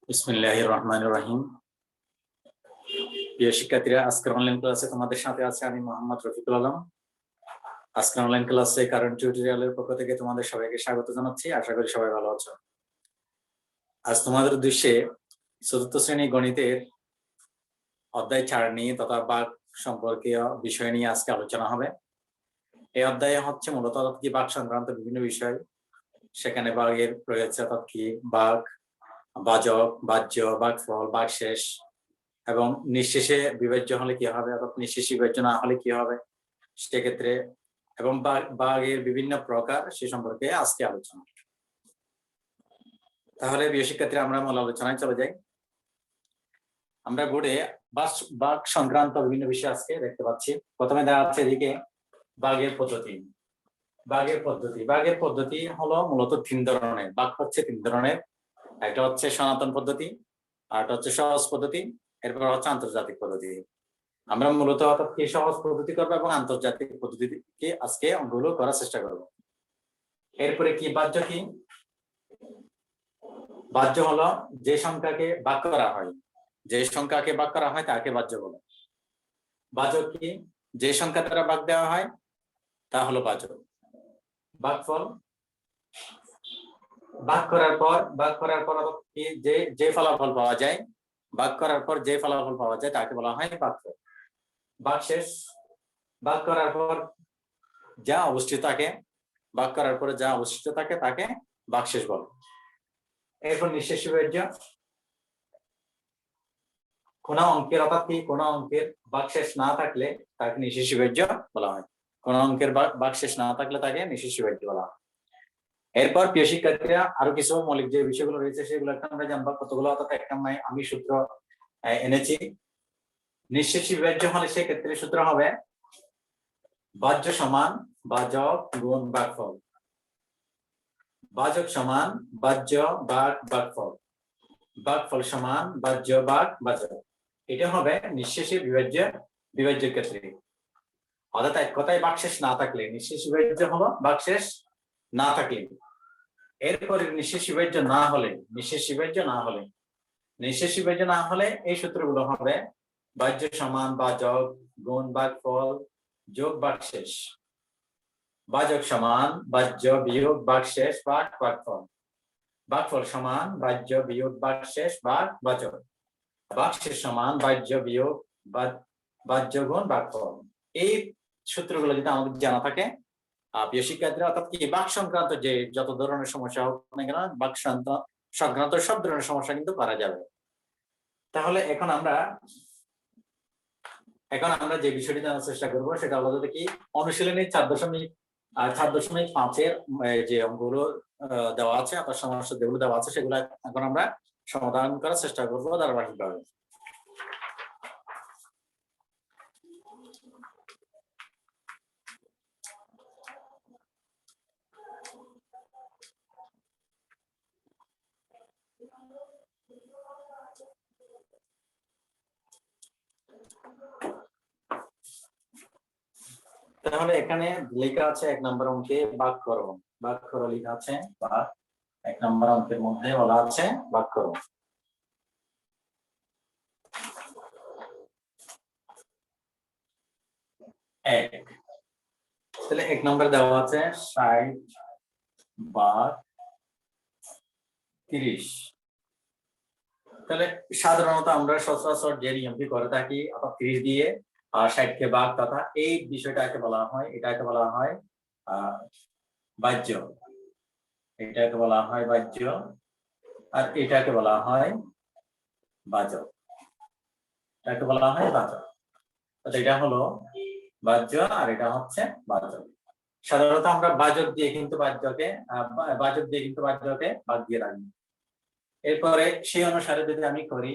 বিসমিল্লাহির রহমানির রহিম। প্রিয় শিক্ষার্থীরা, আজকের অনলাইন ক্লাসে তোমাদের সাথে আছে আমি মোহাম্মদ রফিকুল আলম। আজকের অনলাইন ক্লাসে কারেন্ট টিউটোরিয়ালের পক্ষ থেকে তোমাদের সবাইকে স্বাগত জানাচ্ছি। আশা করি সবাই ভালো আছো। আজ তোমাদের উদ্দেশ্যে চতুর্থ শ্রেণী গণিতের অধ্যায় 4 নিয়ে তথা বাঘ সম্পর্কীয় বিষয় নিয়ে আজকে আলোচনা হবে। এই অধ্যায়ে হচ্ছে মূলত কি বাঘ সংক্রান্ত বিভিন্ন বিষয়। সেখানে বাঘের রয়েছে অর্থাৎ কি বাঘ, বাচক, বাহ্য, বাঘফল, বাঘশেষ এবং নিঃশেষে বিভাজ্য হলে কি হবে, অর্থাৎ নিঃশেষে বিভাজ্য না হলে কি হবে সেক্ষেত্রে, এবং বাঘের বিভিন্ন প্রকার সে সম্পর্কে আজকে আলোচনা। তাহলে প্রিয় শিক্ষার্থীরা, আমরা মূল আলোচনায় চলে যাই। আমরা বোর্ডে বাঘ সংক্রান্ত বিভিন্ন বিষয় আজকে দেখতে পাচ্ছি। প্রথমে দেখা যাচ্ছে এদিকে বাঘের পদ্ধতি। বাঘের পদ্ধতি হলো মূলত 3 ধরনের। বাঘ হচ্ছে 3 ধরনের। একটা হচ্ছে সনাতন পদ্ধতি, আর একটা হচ্ছে সহজ পদ্ধতি, এরপর হচ্ছে আন্তর্জাতিক পদ্ধতি। আমরা মূলত অর্থাৎ কি সহজ পদ্ধতি করবো এবং আন্তর্জাতিক পদ্ধতিকে আজকে অঙ্কগুলো করার চেষ্টা করব। এরপরে কি বাহ্য কি? বাহ্য হলো যে সংখ্যাকে ভাগ করা হয়, তাকে বাহ্য বলে। বাচক কি? যে সংখ্যা দ্বারা ভাগ দেওয়া হয় তা হলো বাচক। ভাগফল, ভাগ করার পর কি যে ফলাফল পাওয়া যায়, ভাগ করার পর যে ফলাফল পাওয়া যায় তাকে বলা হয় ভাগফল। ভাগশেষ, ভাগ করার পর যা অবশিষ্ট থাকে তাকে ভাগশেষ বলে। এরপর নিঃশেষ বিভাজ্য। কোন অঙ্কের অর্থাৎ কি কোন অঙ্কের ভাগশেষ না থাকলে তাকে নিঃশেষ বিভাজ্য বলা হয়। কোন অঙ্কের ভাগশেষ না থাকলে তাকে নিঃশেষ বিভাজ্য বলা হয়। এরপর প্রিয় শিক্ষার্থীরা, আরো কিছু মৌলিক যে বিষয়গুলো রয়েছে সেগুলো আমরা জানবো কতগুলো, অর্থাৎ একটা আমি সূত্র এনেছি। নিঃশেষ বিভাজ্য হলে সেক্ষেত্রে সূত্র হবে বাহ্য সমান ভাজক গুণ ভাগফল। ভাজক সমান বাহ্য ভাগ ভাগফল। ভাগফল সমান বাহ্য ভাগ ভাজক। এটা হবে নিঃশেষে বিভাজ্যের ক্ষেত্রে। অর্থাৎ এক কথায় ভাগশেষ না থাকলে নিঃশেষ বিভাজ্য হলো ভাগশেষ না থাকলে। এরপরে নিঃশেষ বিভাজ্য না হলে এই সূত্রগুলো হবে বাহ্য সমান ভাজক গুণ ভাগফল যোগ ভাগশেষ। ভাজক সমান বাহ্য বিয়োগ ভাগশেষ ভাগ ভাগফল। ভাগফল সমান বাহ্য বিয়োগ ভাগশেষ ভাগ ভাজক। ভাগশেষ সমান বাহ্য বিয়োগ ভাজ্য গুণ ভাগফল। এই সূত্রগুলো যদি আমাদের জানা থাকে, প্রিয় শিক্ষার্থীরা, অর্থাৎ কি বাঘ সংক্রান্ত যে যত ধরনের সমস্যা হোক না কেন, বাঘ সংক্রান্ত সব ধরনের সমস্যা কিন্তু করা যাবে। তাহলে এখন আমরা যে বিষয়টি জানার চেষ্টা করবো সেটা হলো যে কি অনুশীলনী 4.5-এর যে অঙ্কগুলো দেওয়া আছে, অর্থাৎ সমস্যা যেগুলো দেওয়া আছে সেগুলো এখন আমরা সমাধান করার চেষ্টা করবো ধারাবাহিকভাবে। তাহলে এখানে লেখা আছে 1 নম্বর অঙ্কে ভাগ করো লেখা আছে, বা 1 নম্বর অঙ্কের মধ্যে বলা আছে ভাগ করো। তাহলে 1 নম্বর দেওয়া আছে 60 ভাগ 30। তাহলে সাধারণত আমরা সচরাচর যে নিয়মটি করে থাকি, অর্থাৎ 30 দিয়ে 60 কে ভাগ, তথা এই বিষয়টাকে বলা হয়, এটাকে বলা হয় বাহ্য, এটাকে বলা হয় বাহ্য, আর এটাকে বলা হয় ভাজক। এটাকে বলা হয় ভাজক। এটা হলো বাহ্য আর এটা হচ্ছে ভাজক। সাধারণত আমরা ভাজক দিয়ে কিন্তু বাহ্যকে ভাগ দিয়ে রাখি। এরপরে সেই অনুসারে যদি আমি করি,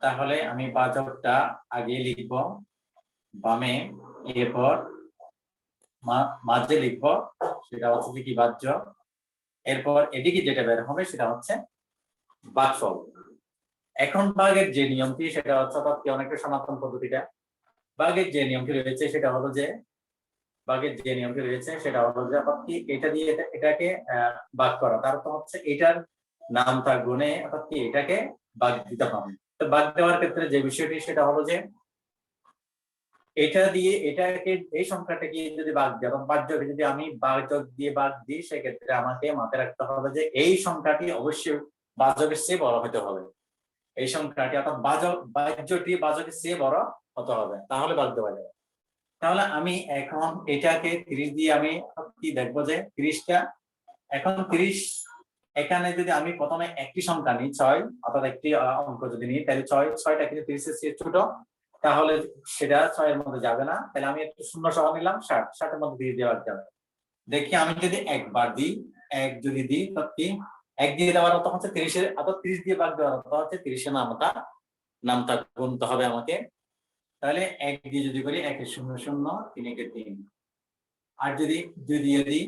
তাহলে আমি ভাজকটা আগে লিখব বামে, এরপর মাঝে লিখব সেটা হচ্ছে কি ভাজ্য, এরপর এদিকে যেটা বের হবে সেটা হচ্ছে ভাগফল। এখন ভাগের যে নিয়মটি সেটা হচ্ছে, অর্থাৎ অনেকটা সনাতন পদ্ধতিটা, ভাগের যে নিয়মটি রয়েছে সেটা হলো যে অর্থাৎ কি এটা দিয়ে এটাকে ভাগ করা, তার অর্থ হচ্ছে এটার নামটা গুণে, অর্থাৎ কি এটাকে ভাগ দিতে হবে। তো ভাগ দেওয়ার ক্ষেত্রে যে বিষয়টি সেটা হলো যে এটা দিয়ে এটাকে এই সংখ্যাটাকে যদি ভাগ দিই এবং বাহ্যকে যদি আমি বাহ্যক দিয়ে ভাগ দিই, সেক্ষেত্রে আমাকে মাথায় রাখতে হবে যে এই সংখ্যাটি অবশ্যই বাহ্যকের চেয়ে বড় হতে হবে। এই সংখ্যাটি অর্থাৎ বাহ্যটি বাহ্যকের চেয়ে বড় হতে হবে, তাহলে ভাগ দেওয়া যাবে। তাহলে আমি এখন এটাকে 30 দিয়ে আমি কি দেখবো যে 30টা, এখন 30 এখানে যদি আমি প্রথমে একটি সংখ্যা নিই 6, অর্থাৎ একটি অঙ্ক যদি নিই, তাহলে 6টা কিন্তু 30 এর চেয়ে ছোট, তাহলে সেটা 6 এর মধ্যে যাবে না। তাহলে আমি একটু শূন্য সহ নিলাম 60 এর মধ্যে দিয়ে দেওয়া যাবে। দেখি আমি যদি একবার দিই, এক যদি দিই তখন কি 1 দিয়ে দেওয়ার অর্থ হচ্ছে 30 এর, অর্থাৎ 30 দিয়ে ভাগ দেওয়ার অর্থ হচ্ছে 30 এর নামটা গুনতে হবে আমাকে। তাহলে 1 দিয়ে যদি করি 1 এর 0 0, 3 একে 3, আর যদি 2 দিয়ে দিই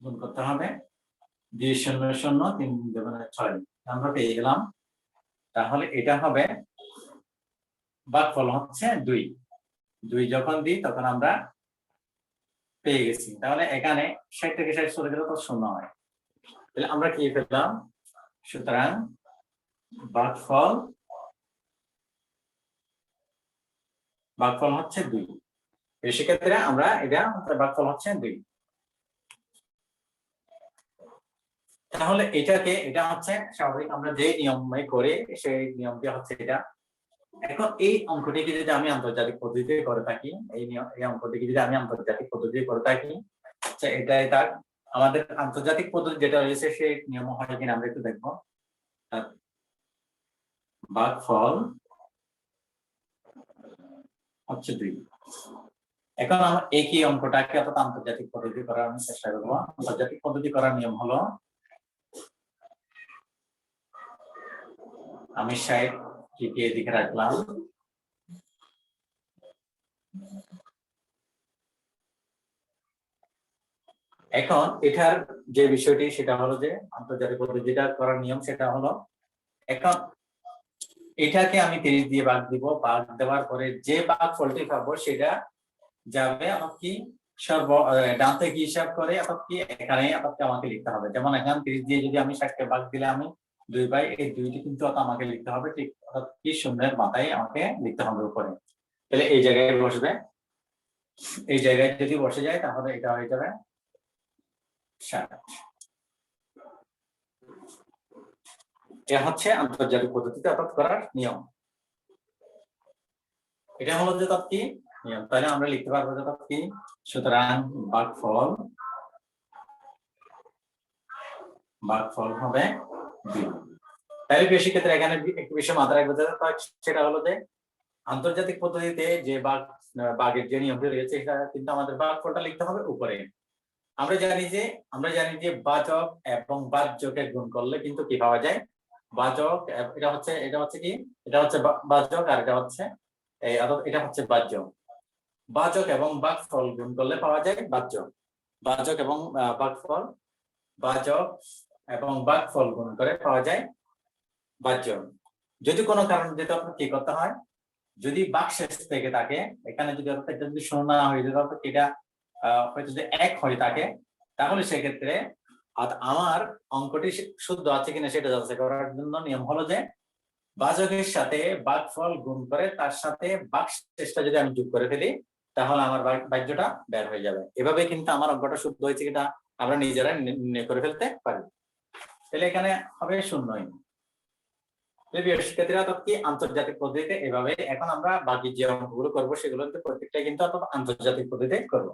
গুণ করতে হবে 2 0 0, 3 দেব 6, আমরা পেয়ে গেলাম। তাহলে এটা হবে ভাগফল হচ্ছে 2। 2 যখন দিই তখন আমরা পেয়ে গেছি। তাহলে এখানে 60 থেকে 60 চলে গেলে তো 0 হয়। তাহলে আমরা কি পেলাম? সুতরাং ভাগফল হচ্ছে 2। সেক্ষেত্রে আমরা এটা ভাগফল হচ্ছে 2। তাহলে এটা হচ্ছে স্বাভাবিক আমরা যে নিয়মে করে সেই নিয়মটি হচ্ছে এটা। এখন এই অঙ্কটিকে যদি আমি আন্তর্জাতিক পদ্ধতিতে করে থাকি, এই অঙ্কটিকে যদি আমি আন্তর্জাতিক পদ্ধতিতে করে থাকি, আচ্ছা এটাই তার আমাদের আন্তর্জাতিক পদ্ধতি যেটা রয়েছে সেই নিয়ম হয় কিনা আমরা একটু দেখবো। ভাগফল হচ্ছে 2। এখন আমরা একই অঙ্কটাকে অর্থাৎ আন্তর্জাতিক পদ্ধতি করার আমি চেষ্টা করবো। আন্তর্জাতিক পদ্ধতি করার নিয়ম হলো আমি 60 কে এদিকে রাখলাম, এখন এটার যে বিষয়টি সেটা হলো যে আন্তর্জাতিক পদ্ধতিটা করার নিয়ম সেটা হলো এখন এটাকে আমি 30 দিয়ে ভাগ দিব, ভাগ দেওয়ার পরে যে ভাগফলটি পাবো সেটা যাবে কি ডান থেকে হিসাব করে কি এখানে আমাকে লিখতে হবে। যেমন এখানে 30 দিয়ে যদি আমি 60কে ভাগ দিলে আমি 2 পাই, এই 2টি কিন্তু আমাকে লিখতে হবে ঠিক অর্থাৎ কি শূন্যের মাথায় আমাকে লিখতে হবে উপরে। তাহলে এই জায়গায় বসবে, এই জায়গায় যদি বসে যায় তাহলে এটা হয়ে যাবে 60। এটা হচ্ছে আন্তর্জাতিক পদ্ধতিতে অর্থাৎ করার নিয়ম। এটা হলো যে কি নিয়ম, তাহলে আমরা লিখতে পারবো যে কি, সুতরাং ভাগফল হবে 2। তাহলে বেশি ক্ষেত্রে এখানে একটু বিষয় মাথায় রাখবে সেটা হলো যে আন্তর্জাতিক পদ্ধতিতে যে ভাগের যে নিয়মটি রয়েছে সেটা কিন্তু আমাদের ভাগফলটা লিখতে হবে উপরে। আমরা জানি যে বাচক এবং বাহ্যকে গুণ করলে কিন্তু কি পাওয়া যায়, বাচক। এটা হচ্ছে কি, এটা হচ্ছে বাচক আর এটা হচ্ছে এটা হচ্ছে বাহ্য। বাচক এবং ভাগফল গুণ করলে পাওয়া যায় বাহ্য। বাচক এবং ভাগফল, বাচক এবং ভাগফল গুণ করে পাওয়া যায় বাহ্য। যদি কোনো কারণ যেটা আপনার কি করতে হয়, যদি ভাগশেষ থেকে থাকে, এখানে যদি এটা যদি শূন্য না হয়ে যায় অর্থাৎ এটা হয়তো যদি 1 হয়ে থাকে, তাহলে সেক্ষেত্রে আমার অঙ্কটি শুদ্ধ আছে কিনা সেটা যাচাই করার জন্য নিয়ম হলো যে ভাজকের সাথে ভাগফল গুণ করে তার সাথে ভাগশেষটা যদি আমি যোগ করে ফেলি, তাহলে আমার বাহ্যটা বের হয়ে যাবে। এভাবে কিন্তু আমার অঙ্কটা শুদ্ধ হয়েছে কিনা আমরা নিজেরা নির্ণয় করে ফেলতে পারি। তাহলে এখানে হবে 0। শিক্ষার্থীরা কি আন্তর্জাতিক পদ্ধতিতে এভাবে, এখন আমরা বাকি যে অঙ্কগুলো করবো সেগুলো প্রত্যেকটা কিন্তু আন্তর্জাতিক পদ্ধতিতে করবো।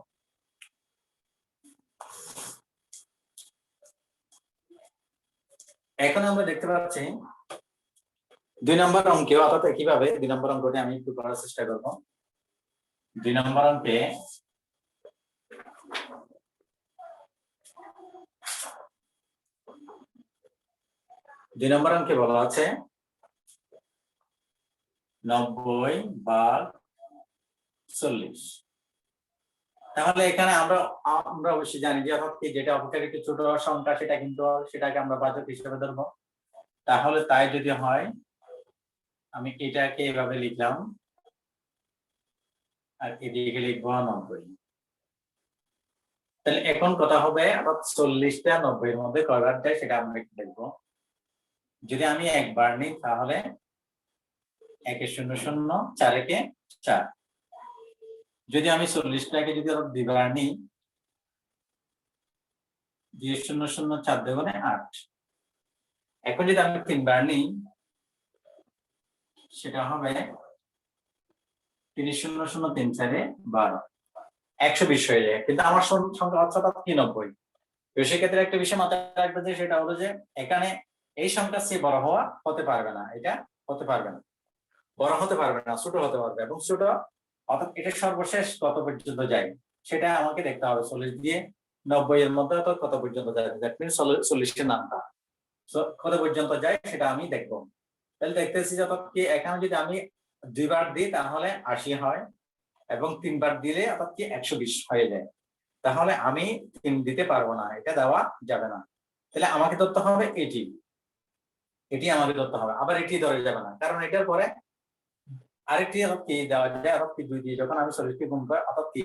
এখন আমরা দেখতে পাচ্ছি 2 নম্বর অঙ্কে অর্থাৎ একইভাবে 2 নম্বর অঙ্কটি আমি একটু করার চেষ্টা করব। 2 নম্বর অঙ্কে বলা আছে 90/40। তাহলে এখানে আমরা অবশ্যই জানি যে অর্থাৎ যেটা অপেক্ষাকৃত ছোট সংখ্যা সেটা কিন্তু সেটাকে আমরা বাচক হিসেবে ধরবো। তাহলে তাই যদি হয় আমি এটাকে এভাবে লিখলাম আর এদিকে লিখবো 90। তাহলে এখন কথা হবে আবার 40টা 90-এর মধ্যে কয়বার যায় সেটা আমরা একটু দেখবো। যদি আমি একবার নিই তাহলে 1-0-0 4-4। যদি আমি 40টাকে যদি আবার দুইবার নিই 2-0-0 4-2-8। এখন যদি আমি তিনবার নিই সেটা হবে 3-0-0 3-4-12। 120 হয়ে যায়, কিন্তু আমার সংখ্যা হচ্ছে 90। তো সেক্ষেত্রে একটা বিষয় মাথায় রাখবে যে সেটা হলো যে এখানে এই সংখ্যা চেয়ে বড় হতে পারবে না, এটা হতে পারবে না, বড় হতে পারবে না, ছোট হতে পারবে, এবং ছোট অর্থাৎ এটা সর্বশেষ কত পর্যন্ত যায় সেটা আমাকে দেখতে হবে। 40 দিয়ে 90-এর মধ্যে কত পর্যন্ত যায়, দ্যাট মিনস 40-এর নামটা কত পর্যন্ত যায় সেটা আমি দেখবো। তাহলে দেখতেছি যত কি এখানে যদি আমি দুইবার দিই তাহলে 80 হয়, এবং তিনবার দিলে অর্থাৎ কি 120 হয়ে যায়। তাহলে আমি 3 দিতে পারবো না, এটা দেওয়া যাবে না। তাহলে আমাকে ধরতে হবে এটি আমাকে ধরতে হবে, আবার এটি ধরে যাবে না, কারণ এটার পরে আরেকটি কি দেওয়া যায়, অর্থাৎ কি 2 দিয়ে যখন আমি 40কে গুণ করি অর্থাৎ কি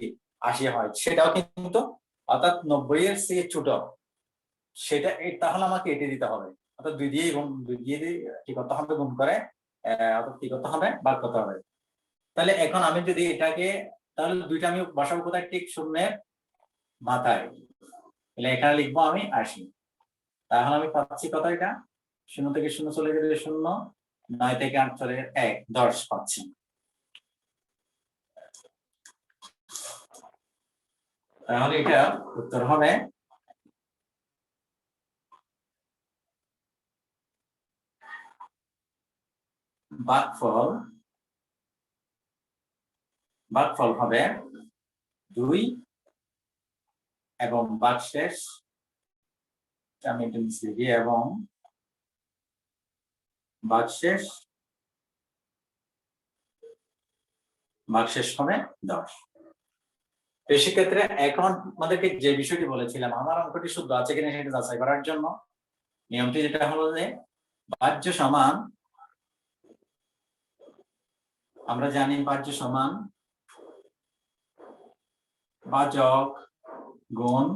80 হয়, সেটাও কিন্তু অর্থাৎ 90-এর চেয়ে ছোট, সেটা তাহলে আমাকে এটি দিতে হবে, অর্থাৎ 2 দিয়ে কি করতে হবে, গুণ করে অর্থাৎ কি করতে হবে, ভাগ করতে হবে। তাহলে এখন আমি যদি এটাকে, তাহলে দুইটা আমি বসাবো কোথায়, ঠিক শূন্যের মাথায়। তাহলে এখানে লিখবো আমি 80। তাহলে আমি পাচ্ছি কত, এটা 0 থেকে 0 চলে গেলে 0, 9 থেকে 8 চলে 1, 10 পাচ্ছি। তাহলে এটা উত্তর হবে ভাগফল হবে 2 এবং ভাগশেষ আমি এটা নিচে লিখি, এবং ভাগশেষ হবে 10। সেক্ষেত্রে এখন আমাদেরকে যে বিষয়টি বলেছিলাম, আমার অঙ্কটি শুদ্ধ আছে কিনা সেটা যাচাই করার জন্য নিয়মটি যেটা হলো যে ভাজ্য সমান, আমরা জানি ভাজ্য সমান ভাজক গুণ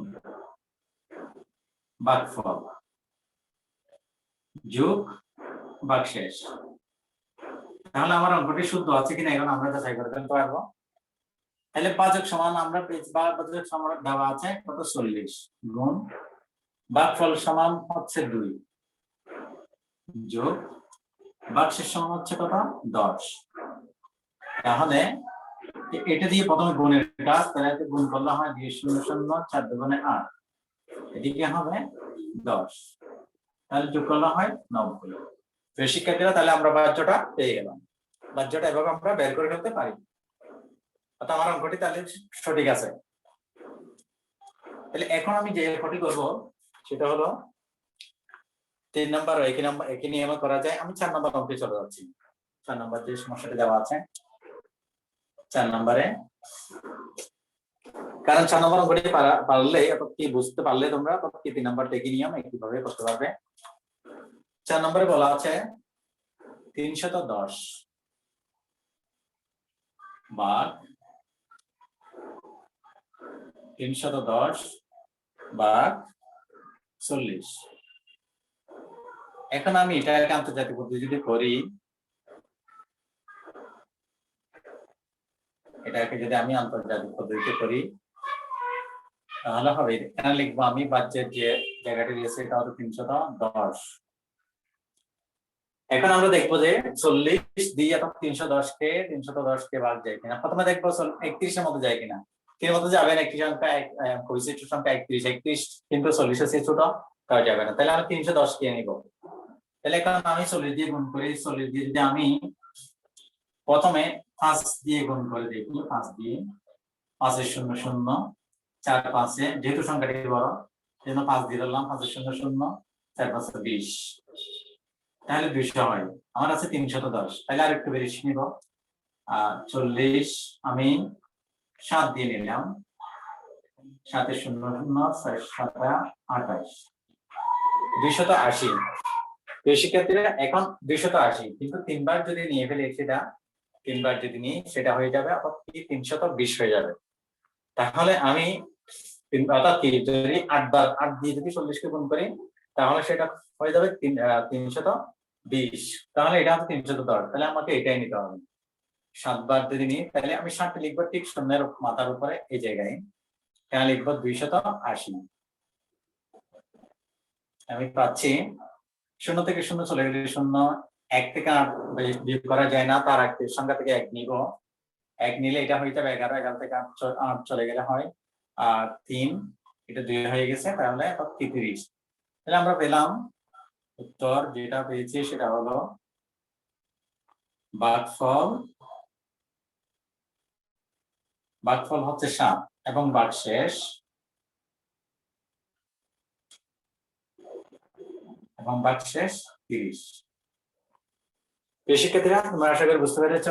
ভাগফল যোগ ভাগশেষ। তাহলে আমার অঙ্কটি শুদ্ধ আছে কিনা এখন আমরা যাচাই করে ফেলতে পারবো। তাহলে ভাজক সমান আমরা ভাজক সমান দেওয়া আছে কত, 40 গুণ ভাগফল সমান হচ্ছে 2 যোগ ভাগশেষ সমান হচ্ছে কত, 10। তাহলে এটা দিয়ে প্রথমে গুণের কাজ, তাহলে গুণ করলে হয় 2-0-0 4-2-8, এদিকে হবে 10, তাহলে যোগ করলে হয় 90। তো শিক্ষার্থীরা তাহলে আমরা ভাজ্যটা পেয়ে গেলাম, ভাজ্যটা এভাবে আমরা বের করে ফেলতে পারি, অর্থাৎ আমার অঙ্কটি তাহলে সঠিক আছে। তাহলে এখন আমি যে অঙ্কটি করবো সেটা হলো 3 নম্বর, একই নিয়মে করা যায়। আমি 4 নম্বর অঙ্কে চলে যাচ্ছি। 4 নম্বর যে সমস্যাটা দেওয়া আছে 4 নম্বরে, কারণ 4 নম্বর অঙ্কটি পারলে কি বুঝতে পারলে তোমরা 3 নম্বর একই নিয়ম একইভাবে করতে পারবে। 4 নম্বরে বলা আছে 310 ভাগ 40। এখন আমি এটাকে আন্তর্জাতিক পদ্ধতি যদি করি, এটাকে যদি আমি আন্তর্জাতিক পদ্ধতিতে করি তাহলে হবে, এখানে লিখবো আমি বাচ্চার যে জায়গাটি দিয়েছে এটা হলো 310। এখন আমরা দেখবো যে 40 দিয়ে 310কে ভাগ যায় কিনা। প্রথমে দেখবো 31-এর মধ্যে যায় কিনা, এর মধ্যে যাবে না, একটি সংখ্যা বিশিষ্ট সংখ্যা 31 কিন্তু 40-এর চেয়ে ছোট, তাও যাবে না। তাহলে আমি 310কে নিব। তাহলে এখন আমি 40 দিয়ে গুণ করি, 40 দিয়ে যদি আমি প্রথমে 5 দিয়ে গুণ করে দেখি, 5 দিয়ে 5-0-0 4-5, যেহেতু সংখ্যাটি বড় সেজন্য 5 দিয়ে দিলাম, 5-0-0 4-5-20, তাহলে 200 হয়। আমার আছে 310, তাহলে আর একটু বেশি নিব, 40 আমি 7 দিয়ে নিলাম, 7-0-0 7-7-28, 280। শিক্ষার্থীরা এখন 280, কিন্তু 3 বার যদি নিয়ে ফেলে সেটা 3 বার যদি নিই সেটা হয়ে যাবে অর্থাৎ 320 হয়ে যাবে। তাহলে আমি অর্থাৎ কি যদি 8 বার 8 দিয়ে যদি 40 কে গুণ করি তাহলে সেটা হয়ে যাবে 320। তাহলে এটা হচ্ছে 310। তাহলে আমাকে এটাই নিতে হবে। 7 বার যদি নিই তাহলে আমি 7 লিখবো ঠিক শূন্যের মাথার উপরে এই জায়গায়। এখানে লিখবো 280। আমি পাচ্ছি 0 থেকে 0 চলে গেলে 0, 1 থেকে 8 বিয়োগ করা যায় না, তার আগে সংখ্যা থেকে 1 নিব। 1 নিলে এটা হয়ে যাবে 11, 11 থেকে 8 চলে গেলে হয় আর 3, এটা 2 হয়ে গেছে, তাহলে 30। তাহলে আমরা পেলাম উত্তর যেটা পেয়েছি সেটা হলো ভাগফল হচ্ছে 7 এবং ভাগশেষ এবং ভাগশেষ 30। শিক্ষার্থীরা তোমরা আশা করি বুঝতে পেরেছ।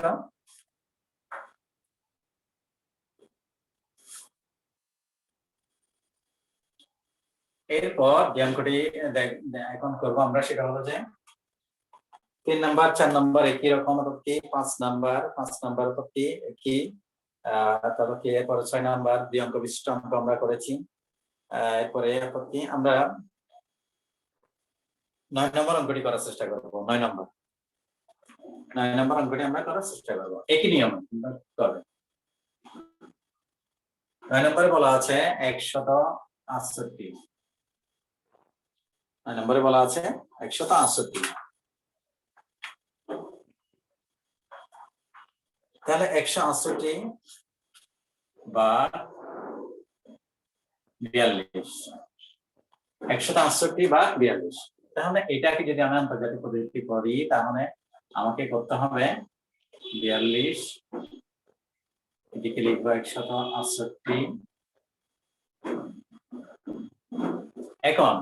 এরপর যে অঙ্কটি এখন করবো আমরা সেটা হলো যে 3 নাম্বার 4 নাম্বার একই রকম, কি 5 নাম্বার কি তারপর কি এরপরে 6 নাম্বার 2 অঙ্ক বিশিষ্ট অঙ্ক আমরা করেছি। এরপরে কি আমরা 9 নম্বর অঙ্কটি করার চেষ্টা করবো। 9 নম্বর অঙ্কটি আমরা করার চেষ্টা করবো একই নিয়ম করবে। 9 নম্বরে বলা আছে 168। 9 নম্বরে বলা আছে 168। তাহলে 168 বা 42, 168 বা 42। তাহলে এটাকে যদি আমি আন্তর্জাতিক পদ্ধতি করি তাহলে আমাকে করতে হবে 42, এদিকে লিখবো 168। এখন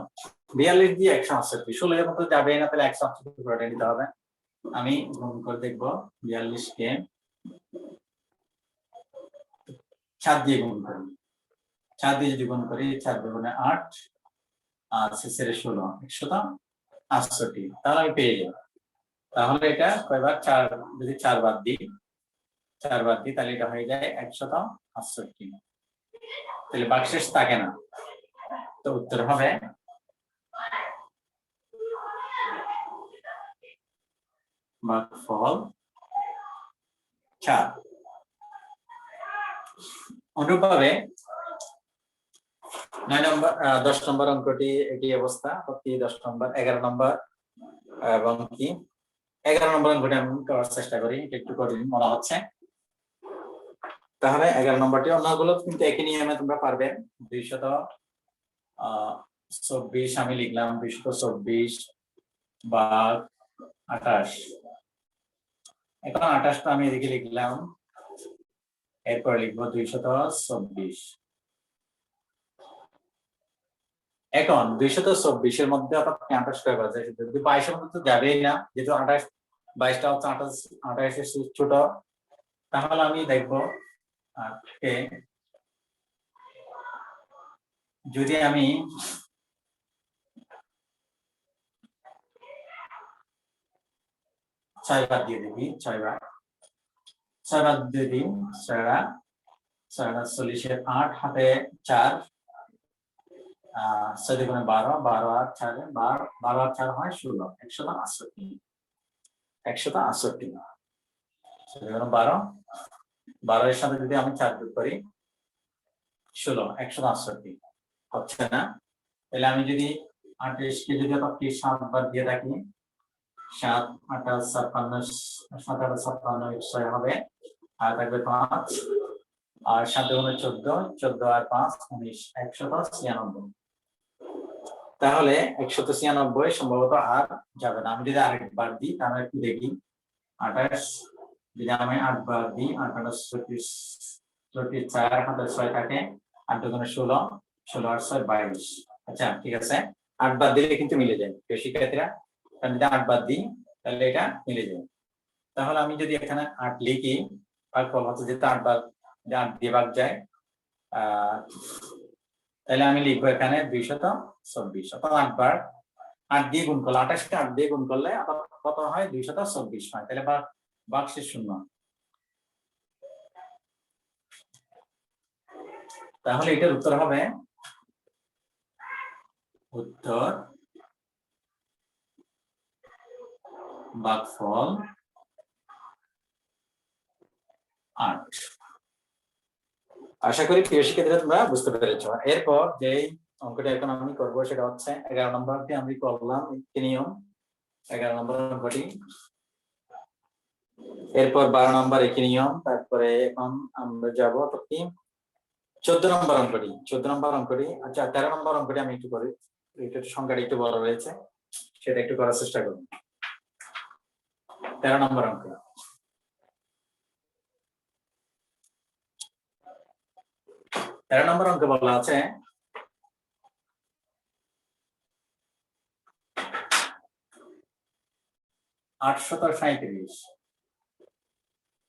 42 দিয়ে 168, 16 এর মতো যাবে না, তাহলে 168 পুরোটা নিতে হবে। আমি গুণ করে দেখবো 42 কে 7 দিয়ে গুণ করি। 7 দিয়ে যদি গুণ করি 4 দুগুণে 8 আর 6 এর 16, 168। তাহলে আমি পেয়ে যাবো। তাহলে এটা কয়বার 4 যদি 4 বাদ দিই তাহলে এটা হয়ে যায় 168। তাহলে ভাগশেষ থাকে না, তো উত্তর হবে ভাগফল 4। অনুরূপভাবে 9 নম্বর 10 নম্বর অঙ্কটি একই অবস্থা, 10 নম্বর 11 নম্বর এবং কি 11 নম্বর অঙ্কটি আমি করার চেষ্টা করি, একটু কঠিন মনে হচ্ছে। তাহলে 11 নম্বরটি অন্যগুলো কিন্তু একই নিয়মে তোমরা পারবে। 224 আমি লিখলাম 224 ভাগ 28। এখন 28টা আমি এদিকে লিখলাম, এরপর লিখবো 224। এখন 224 এর মধ্যে 28 কয়বার যায়? 22 এর মধ্যে তো যাবেই না, যেহেতু 28 22টা হচ্ছে 28 এর ছোট। তাহলে আমি দেখবো যদি আমি 6 বার দিয়ে দেখি, 6 বার দিয়ে দিই, 6 এর 8 হাতে 4, 6 দুগুণে 12, 12 আর 4 12 আর 4 হয় 16, 168। 12 এর সাথে যদি আমি 4 যোগ করি 16, 168 হচ্ছে না। তাহলে আমি যদি 28 কে যদি 7 বার দিয়ে থাকি, 7 28 56, 7 8 56 6 হবে, আর থাকবে 5 আর 7 দুগুণে 14, 14 আর 5 19, 196। তাহলে 196 সম্ভবত আর যাবে না। আমি যদি আরেকবার দিই তাহলে একটু দেখি, 28 যদি আমি 8 বার দিই, 8 4 হাতে 6 থাকে, 8 দুগুণে 16, 16 আর 6 22। আচ্ছা ঠিক আছে, 8 বার দিলে কিন্তু মিলে যায় শিক্ষার্থীরা। আমি যদি 8 বার দিই তাহলে এটা মিলে যায়। তাহলে আমি যদি এখানে 8 লিখি, ভাগফল হচ্ছে যেহেতু 8 বার 8 দিয়ে ভাগ যায়, তাহলে আমি লিখবো এখানে 224। অর্থাৎ 8 বার 8 দিয়ে গুণ করলে, 28 কে 8 দিয়ে গুণ করলে কত হয়? 224 হয়। তাহলে ভাগশেষ 0। তাহলে এটার উত্তর হবে উত্তর ভাগফল 8। আশা করি প্রিয় শিক্ষার্থীরা তোমরা বুঝতে পেরেছো। এরপর যে অঙ্কটা এখন আমি করবো সেটা হচ্ছে 11 নম্বরটি আমি করলাম একটি নিয়ম 11 নম্বর অঙ্কটি। এরপর 12 নম্বর একই নিয়ম। তারপরে এখন আমরা যাবো কি 14 নম্বর অঙ্কটি। 14 নম্বর অঙ্কটি, আচ্ছা 13 নম্বর অঙ্কটি আমি একটু করি, এটা সংখ্যাটা একটু বড় রয়েছে, সেটা একটু করার চেষ্টা করুন। 13 নম্বর অঙ্ক। 13 নম্বর অঙ্কে বলা আছে (837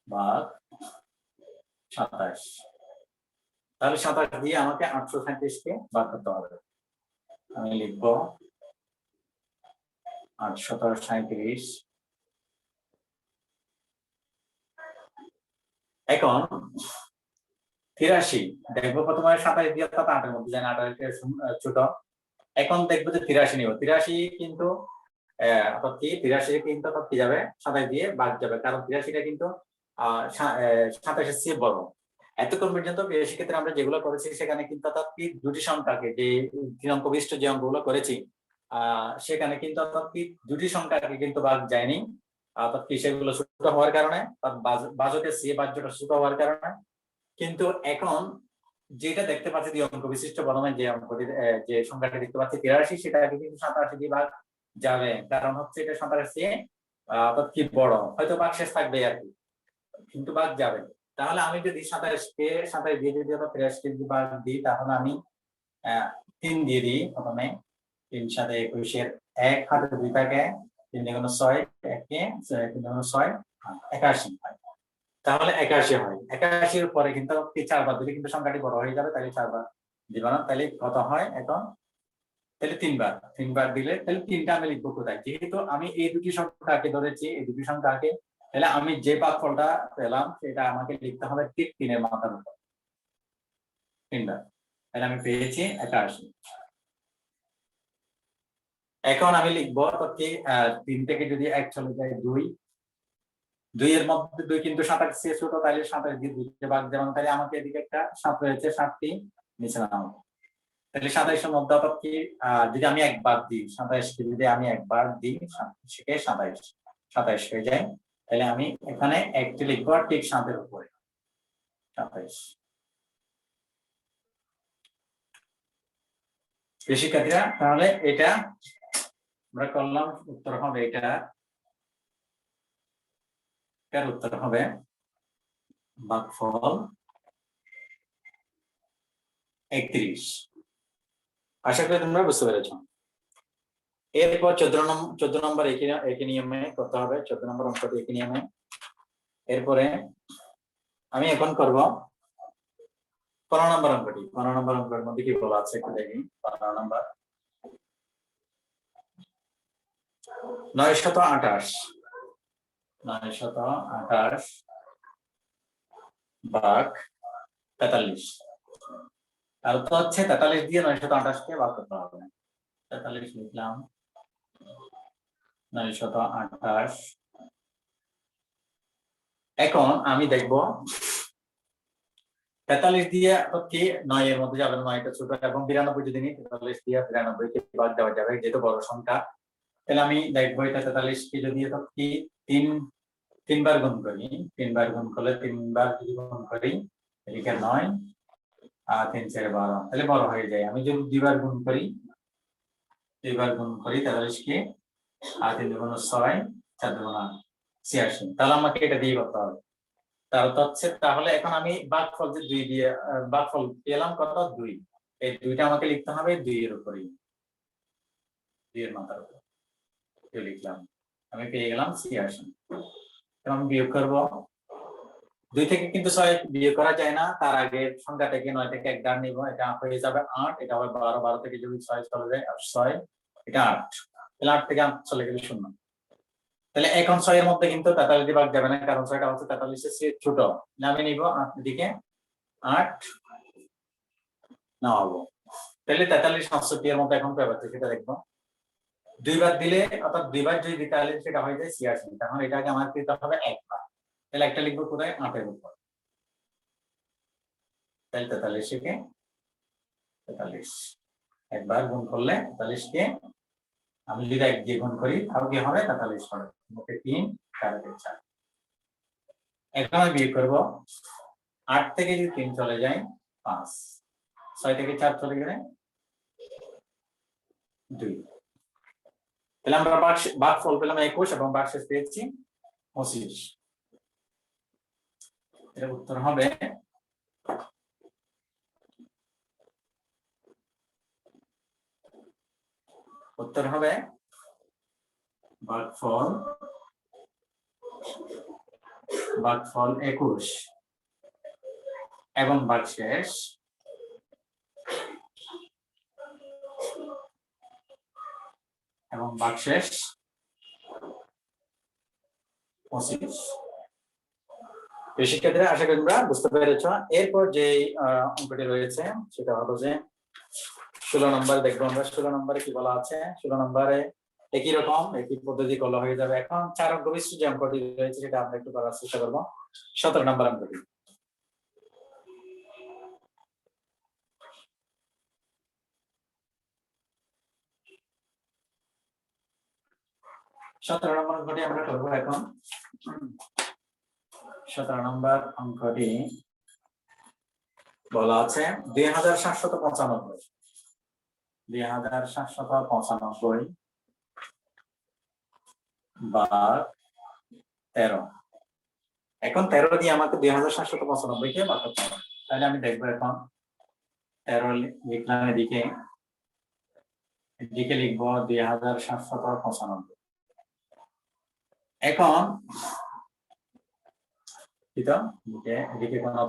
ভাগ 27)। তাহলে 27 দিয়ে আমাকে 837 কে ভাগ করতে হবে। আমি লিখব 837। এখন 83 দেখবো প্রথমে 27 দিয়ে 8 এর মধ্যে যায় না, 8 ছোট। এখন দেখবো যে 83 নিব। 83 কিন্তু অর্থাৎ কি 83 কিন্তু অর্থাৎ কি যাবে 27 দিয়ে ভাগ যাবে, কারণ 83টা কিন্তু 27 এর চেয়ে বড়। এতক্ষণ পর্যন্ত সেক্ষেত্রে আমরা যেগুলো করেছি সেখানে কিন্তু অর্থাৎ কি দুটি সংখ্যাকে, যে 3 অঙ্ক বিশিষ্ট যে অঙ্কগুলো করেছি সেখানে কিন্তু অর্থাৎ কি দুটি সংখ্যাকে কিন্তু ভাগ যায়নি, অর্থাৎ কি সেগুলো ছোট হওয়ার কারণে, বাজকের চেয়ে বাহ্যটা ছোট হওয়ার কারণে। কিন্তু এখন যেটা দেখতে পাচ্ছি 2 অঙ্ক বিশিষ্ট বর্ণনায় যে অঙ্কটি যে সংখ্যাটা দেখতে পাচ্ছি 83, সেটাকে কিন্তু 87 দিয়ে ভাগ যাবে, কারণ হচ্ছে এটা 27 চেয়ে অর্থাৎ কি বড়, হয়তো ভাগ শেষ থাকবে আর কি, কিন্তু ভাগ যাবে। তাহলে আমি যদি 27 কে 27 দিয়ে যদি 83 কে যদি ভাগ দিই, তাহলে আমি 3 দিয়ে দিই প্রথমে। 3 7 21 এর 1 হাতে 2 থাকে, 3 গুণ 6 1 3 গুণ 6 81 হয়। তাহলে 81 হয়। 81 এর পরে কিন্তু 4 বার দিলে কিন্তু সংখ্যাটি বড় হয়ে যাবে, তাহলে 4 বার দিব না, তাহলে কত হয় এখন, তাহলে 3 বার দিলে তাহলে 3টা আমি লিখবো কোথায়, যেহেতু আমি এই দুটি সংখ্যাকে ধরেছি, এই দুটি সংখ্যাকে, তাহলে আমি যে ভাগফলটা পেলাম সেটা আমাকে লিখতে হবে ঠিক 3 এর মাথার উপর 3 বার, তাহলে আমি পেয়েছি 81। এখন আমি লিখবো কি 3 থেকে যদি 1 চলে যায় 2 এর মধ্যে 2 কিন্তু 27 চেয়ে ছোট, তাহলে 27 দিয়ে 2 কে ভাগ যেমন, তাহলে আমাকে এদিকে একটা 7 রয়েছে, 7টি নিচে নামাবো। তাহলে 27 এর মধ্যে অর্থাৎ কি যদি আমি একবার দিই 27 কে যদি আমি একবার দিই 27 হয়ে যায়, তাহলে আমি এখানে একটি লিখবো ঠিক 7 এর উপরে 27। শিক্ষার্থীরা তাহলে এটা আমরা করলাম, উত্তর হবে এটার উত্তর হবে ভাগফল 31। আশা করি তোমরা বুঝতে পেরেছ। এরপর 14 নম্বর একই নিয়মে করতে হবে, 14 নম্বর অঙ্কটি একই নিয়মে। এরপরে আমি এখন করব 15 নম্বর অঙ্কটি। 15 নম্বর অঙ্কের মধ্যে কি বলা আছে একটু দেখি। 15 নম্বর 928 ভাগ 43। আর তো হচ্ছে 43 দিয়ে 928 কে ভাগ করতে হবে। 43 লিখলাম, 928। এখন আমি দেখব 43 দিয়ে কি 9 এর মধ্যে যাবে, 9টা ছোট, এবং 92 যদি নিই 43 দিয়ে 92 কে ভাগ দেওয়া যাবে, যেহেতু বড় সংখ্যা। তাহলে আমি দেখবো এটা 43 কে যদি কি 3 বার গুণ করি, 3 বার গুণ করলে 3 বার যদি গুণ করি এদিকে 9 আর 3 4 12, তাহলে বড় হয়ে যায়। আমি যদি 2 বার গুণ করি 43 কে, আর 3 গুণ 6 4 গুণ 86, তাহলে আমাকে এটা দিয়ে করতে হবে। তাহলে এখন আমি ভাগফল যে 2 দিয়ে ভাগফল পেলাম কত 2, এই 2টা আমাকে লিখতে হবে 2 এর উপরে, 2 এর মাথার উপর লিখলাম, আমি পেয়ে গেলাম 86। এখন বিয়োগ করব, 2 থেকে কিন্তু 6 বিয়োগ করা যায় না, তার আগে সংখ্যাটাকে 9 থেকে 1 ডান নিব, এটা হয়ে যাবে 8, এটা হবে 12, 12 থেকে যদি 6 চলে যায় 6, এটা 8, তাহলে 8 থেকে 8 চলে গেলে 0। তাহলে এখন 6 এর মধ্যে কিন্তু 43 দিয়ে ভাগ যাবে না, কারণ 6টা হচ্ছে 43 এর চেয়ে ছোট। আমি নিব 8 দিকে 8 নামাবো, তাহলে 43 65 এর মতো এখন কয় বার সেটা দেখবো। দুইবার দিলে অর্থাৎ দুইবার যদি দিতে তাহলে সেটা হয়ে যায় 86, তখন এটাকে আমার দিতে হবে একবার। তাহলে একটা লিখবো কোথায়, 8 এর উপর। তাহলে 43 কে 43 একবার গুণ করলে 43 কে আমি যদি 1 দিয়ে গুণ করি তাহলে কি হবে, 43 হবে। মোটে 3 4 4। এখন আমি বিয়োগ করব, 8 থেকে যদি 3 চলে যায় 5, 6 থেকে 4 চলে গেলে 2। তাহলে আমরা ভাগফল পেলাম 21 এবং ভাগশেষ পেয়েছি 25। এর উত্তর হবে ভাগফল 21 এবং ভাগশেষ 25। শিক্ষার্থীরা, আশা করি তোমরা বুঝতে পেরেছ। এরপর যে অঙ্কটি রয়েছে সেটা হলো যে 16 নম্বর দেখবো আমরা। 16 নম্বরে কি বলা আছে, 16 নম্বরে একই রকম একই পদ্ধতি করলে হয়ে যাবে। এখন 4 অঙ্ক বিশিষ্ট যে অঙ্কটি রয়েছে সেটা আমরা একটু করার চেষ্টা করবো। 17 নম্বর অঙ্কটি। 17 নম্বর অঙ্কটি আমরা করবো এখন। 17 নম্বর অঙ্কটি বলা আছে 2795 ভাগ 13। এখন 13 দিয়ে আমাকে 2795 কে ভাগ করতে হবে। তাহলে আমি দেখবো এখন 13 লিখলাম, এদিকে লিখবো 2795। এখন এদিকে কোনো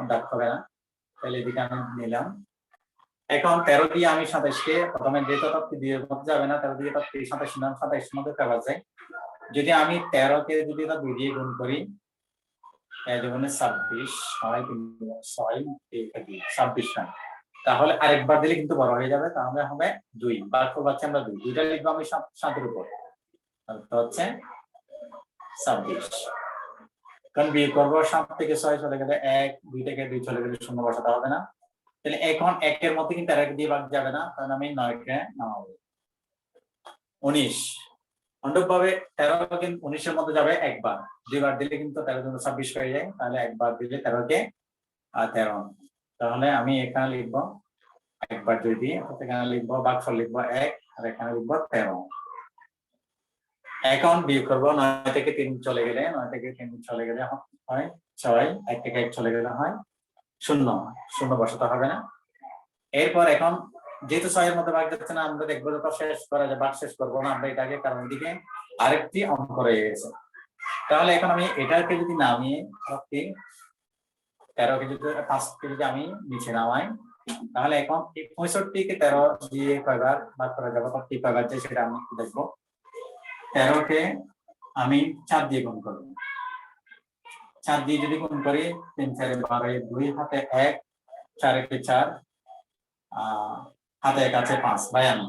দাগ হবে না, তাহলে এদিকে আমি নিলাম। এখন 13 দিয়ে আমি 27 কে প্রথমে যে তথ্য দিয়ে যাবে না, 13 দিয়ে 27 নিলাম, 27 মধ্যে পাওয়া যায়। যদি আমি 13 কে যদি 2 দিয়ে গুণ করি, যেমন 26 হয়, 26 হয়, তাহলে আরেকবার দিলে কিন্তু বড় হয়ে যাবে, তাহলে হবে 2। ভাগফল পাচ্ছি আমরা 2, দুইটা লিখবো আমি 7 এর উপর, হচ্ছে 26। কারণ বিয়োগ করবো, 7 থেকে 6 চলে গেলে 1, 2 থেকে 2 চলে গেলে 0 বসাতে হবে না। তাহলে এখন 1 এর মধ্যে কিন্তু আরেক দিয়ে ভাগ যাবে না, কারণ আমি 9 কে নামাবো। 19 অনুরূপভাবে 13 কিন্তু 19 এর মধ্যে যাবে একবার, দুইবার দিলে কিন্তু 13 জন্য 26 হয়ে যায়, তাহলে একবার দিলে 13 কে 13। তাহলে আমি এখানে লিখবো একবার যদি দিই, এখানে লিখবো ভাগফল লিখবো 1 আর এখানে লিখবো 13। এখন বিয়োগ করবো, 9 থেকে 3 চলে গেলে, 9 থেকে 3 চলে গেলে হয় 6, 1 থেকে 1 চলে গেলে হয় 0 বসাতে হবে না। এরপর এখন যেহেতু 6 এর মধ্যে ভাগ যাচ্ছে না, আমরা দেখবো যত শেষ করা যায়, ভাগ শেষ করবো না আমরা এটাকে, কারণ এদিকে আরেকটি অঙ্ক রয়ে গেছে। তাহলে এখন আমি এটাকে যদি নামিয়ে 13 কে যদি 5 কে যদি আমি নিচে নামাই, তাহলে এখন 65 কে 13 দিয়ে কয়বার ভাগ করা যাবে, কি কয়বার যায় সেটা আমি দেখবো। 13 কে আমি 4 দিয়ে গুণ করব, 4 দিয়ে যদি গুণ করি 3 4 12, 2 হাতে 1, 4 একে 4, হাতে 1 আছে 5, 52।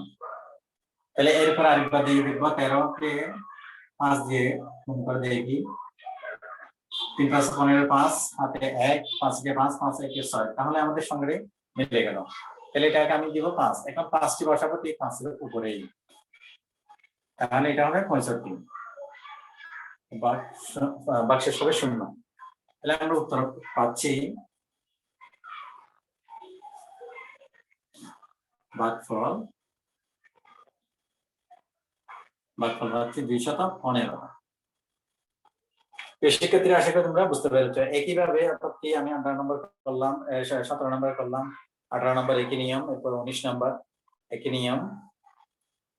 তাহলে এরপর আরেকবার দিয়ে দেখবো, 13 কে 5 দিয়ে গুণ করে দেখি, 3 5 15, 5 হাতে 1, 5 কে 5, 5 একে 6, তাহলে আমাদের সঙ্গে মিলে গেল। তাহলে এটাকে আমি দিব 5। এখন 5টি বসাবো ঠিক 5 এর উপরেই, তাহলে এটা হবে 65। ভাগশেষ হবে 0। তাহলে আমরা উত্তর পাচ্ছি ভাগফল হচ্ছে 215। শিক্ষার্থীরা, আশা করি তোমরা বুঝতে পেরেছো। একইভাবে অর্থাৎ কি আমি 18 নম্বর করলাম, 17 নম্বর করলাম, 18 নম্বর একই নিয়ম, এরপর 19 নম্বর একই নিয়ম,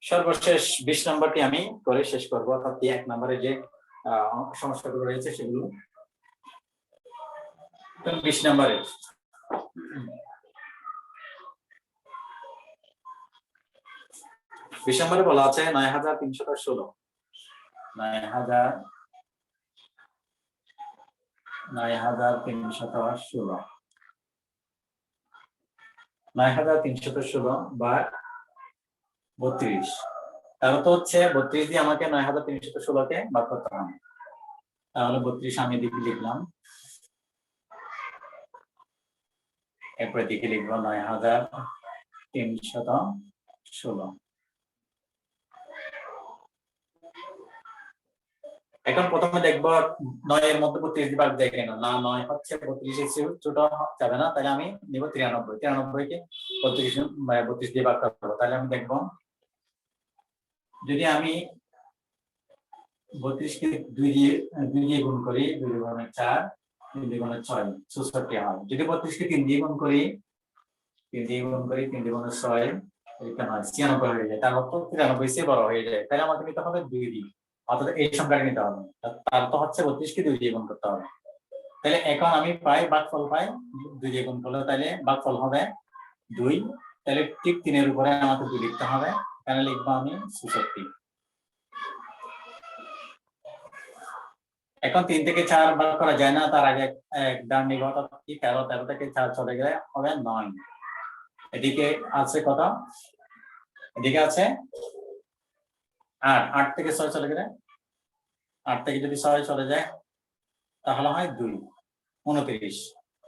সর্বশেষ 20 নম্বরটি আমি করে শেষ করবো। অর্থাৎ 1 নম্বরে যে সমস্যাগুলো রয়েছে সেগুলো 20 নম্বরে। 20 নম্বরে বলা আছে 9316, 9316 9316 বা 32। তাহলে তো হচ্ছে 32 দিয়ে আমাকে 9316 কে ভাগ করতে হবে। তাহলে 32 আমি দিকে লিখলাম, এরপরে দিকে লিখবো 9316। এখন প্রথমে দেখবো 9 এর মধ্যে 32 দিয়ে ভাগ যায় কেন না, 9 হচ্ছে 32 এর চেয়ে ছোট যাবে না, তাহলে আমি নিব 93। 93 কে 32 দিয়ে ভাগ করবো। তাহলে আমি দেখবো যদি আমি 32 কে 2 দিয়ে গুণ করি, 2 গুণে 4, 3 গুণে 6, 64 হয়। যদি 32 কে 3 দিয়ে গুণ করি, 3 দিয়ে গুণ করি, 3 গুণে 6, এটা হয় 96 হয়ে যায়। তার অর্থ 93 চেয়ে বড় হয়ে যায়। তাহলে আমাকে নিতে হবে 2 দিয়ে, অর্থাৎ এই সংখ্যাটা নিতে হবে। তার তো হচ্ছে 32 কে 2 দিয়ে গুণ করতে হবে। তাহলে এখন আমি পাই ভাগফল পাই 2 দিয়ে গুণ করলে, তাহলে ভাগফল হবে 2। তাহলে ঠিক 3 এর উপরে আমাকে 2 লিখতে হবে। এখানে লিখবো আমি 64। এখন 3 থেকে 4 ভাগ করা যায় না, তার আগে এক ডান নিব, অর্থাৎ কি 13, 13 থেকে 4 চলে গেলে হবে 9। এদিকে আছে কত, এদিকে আছে 8, 8 থেকে 6 চলে গেলে, 8 থেকে যদি 6 চলে যায় তাহলে হয় 2, 29।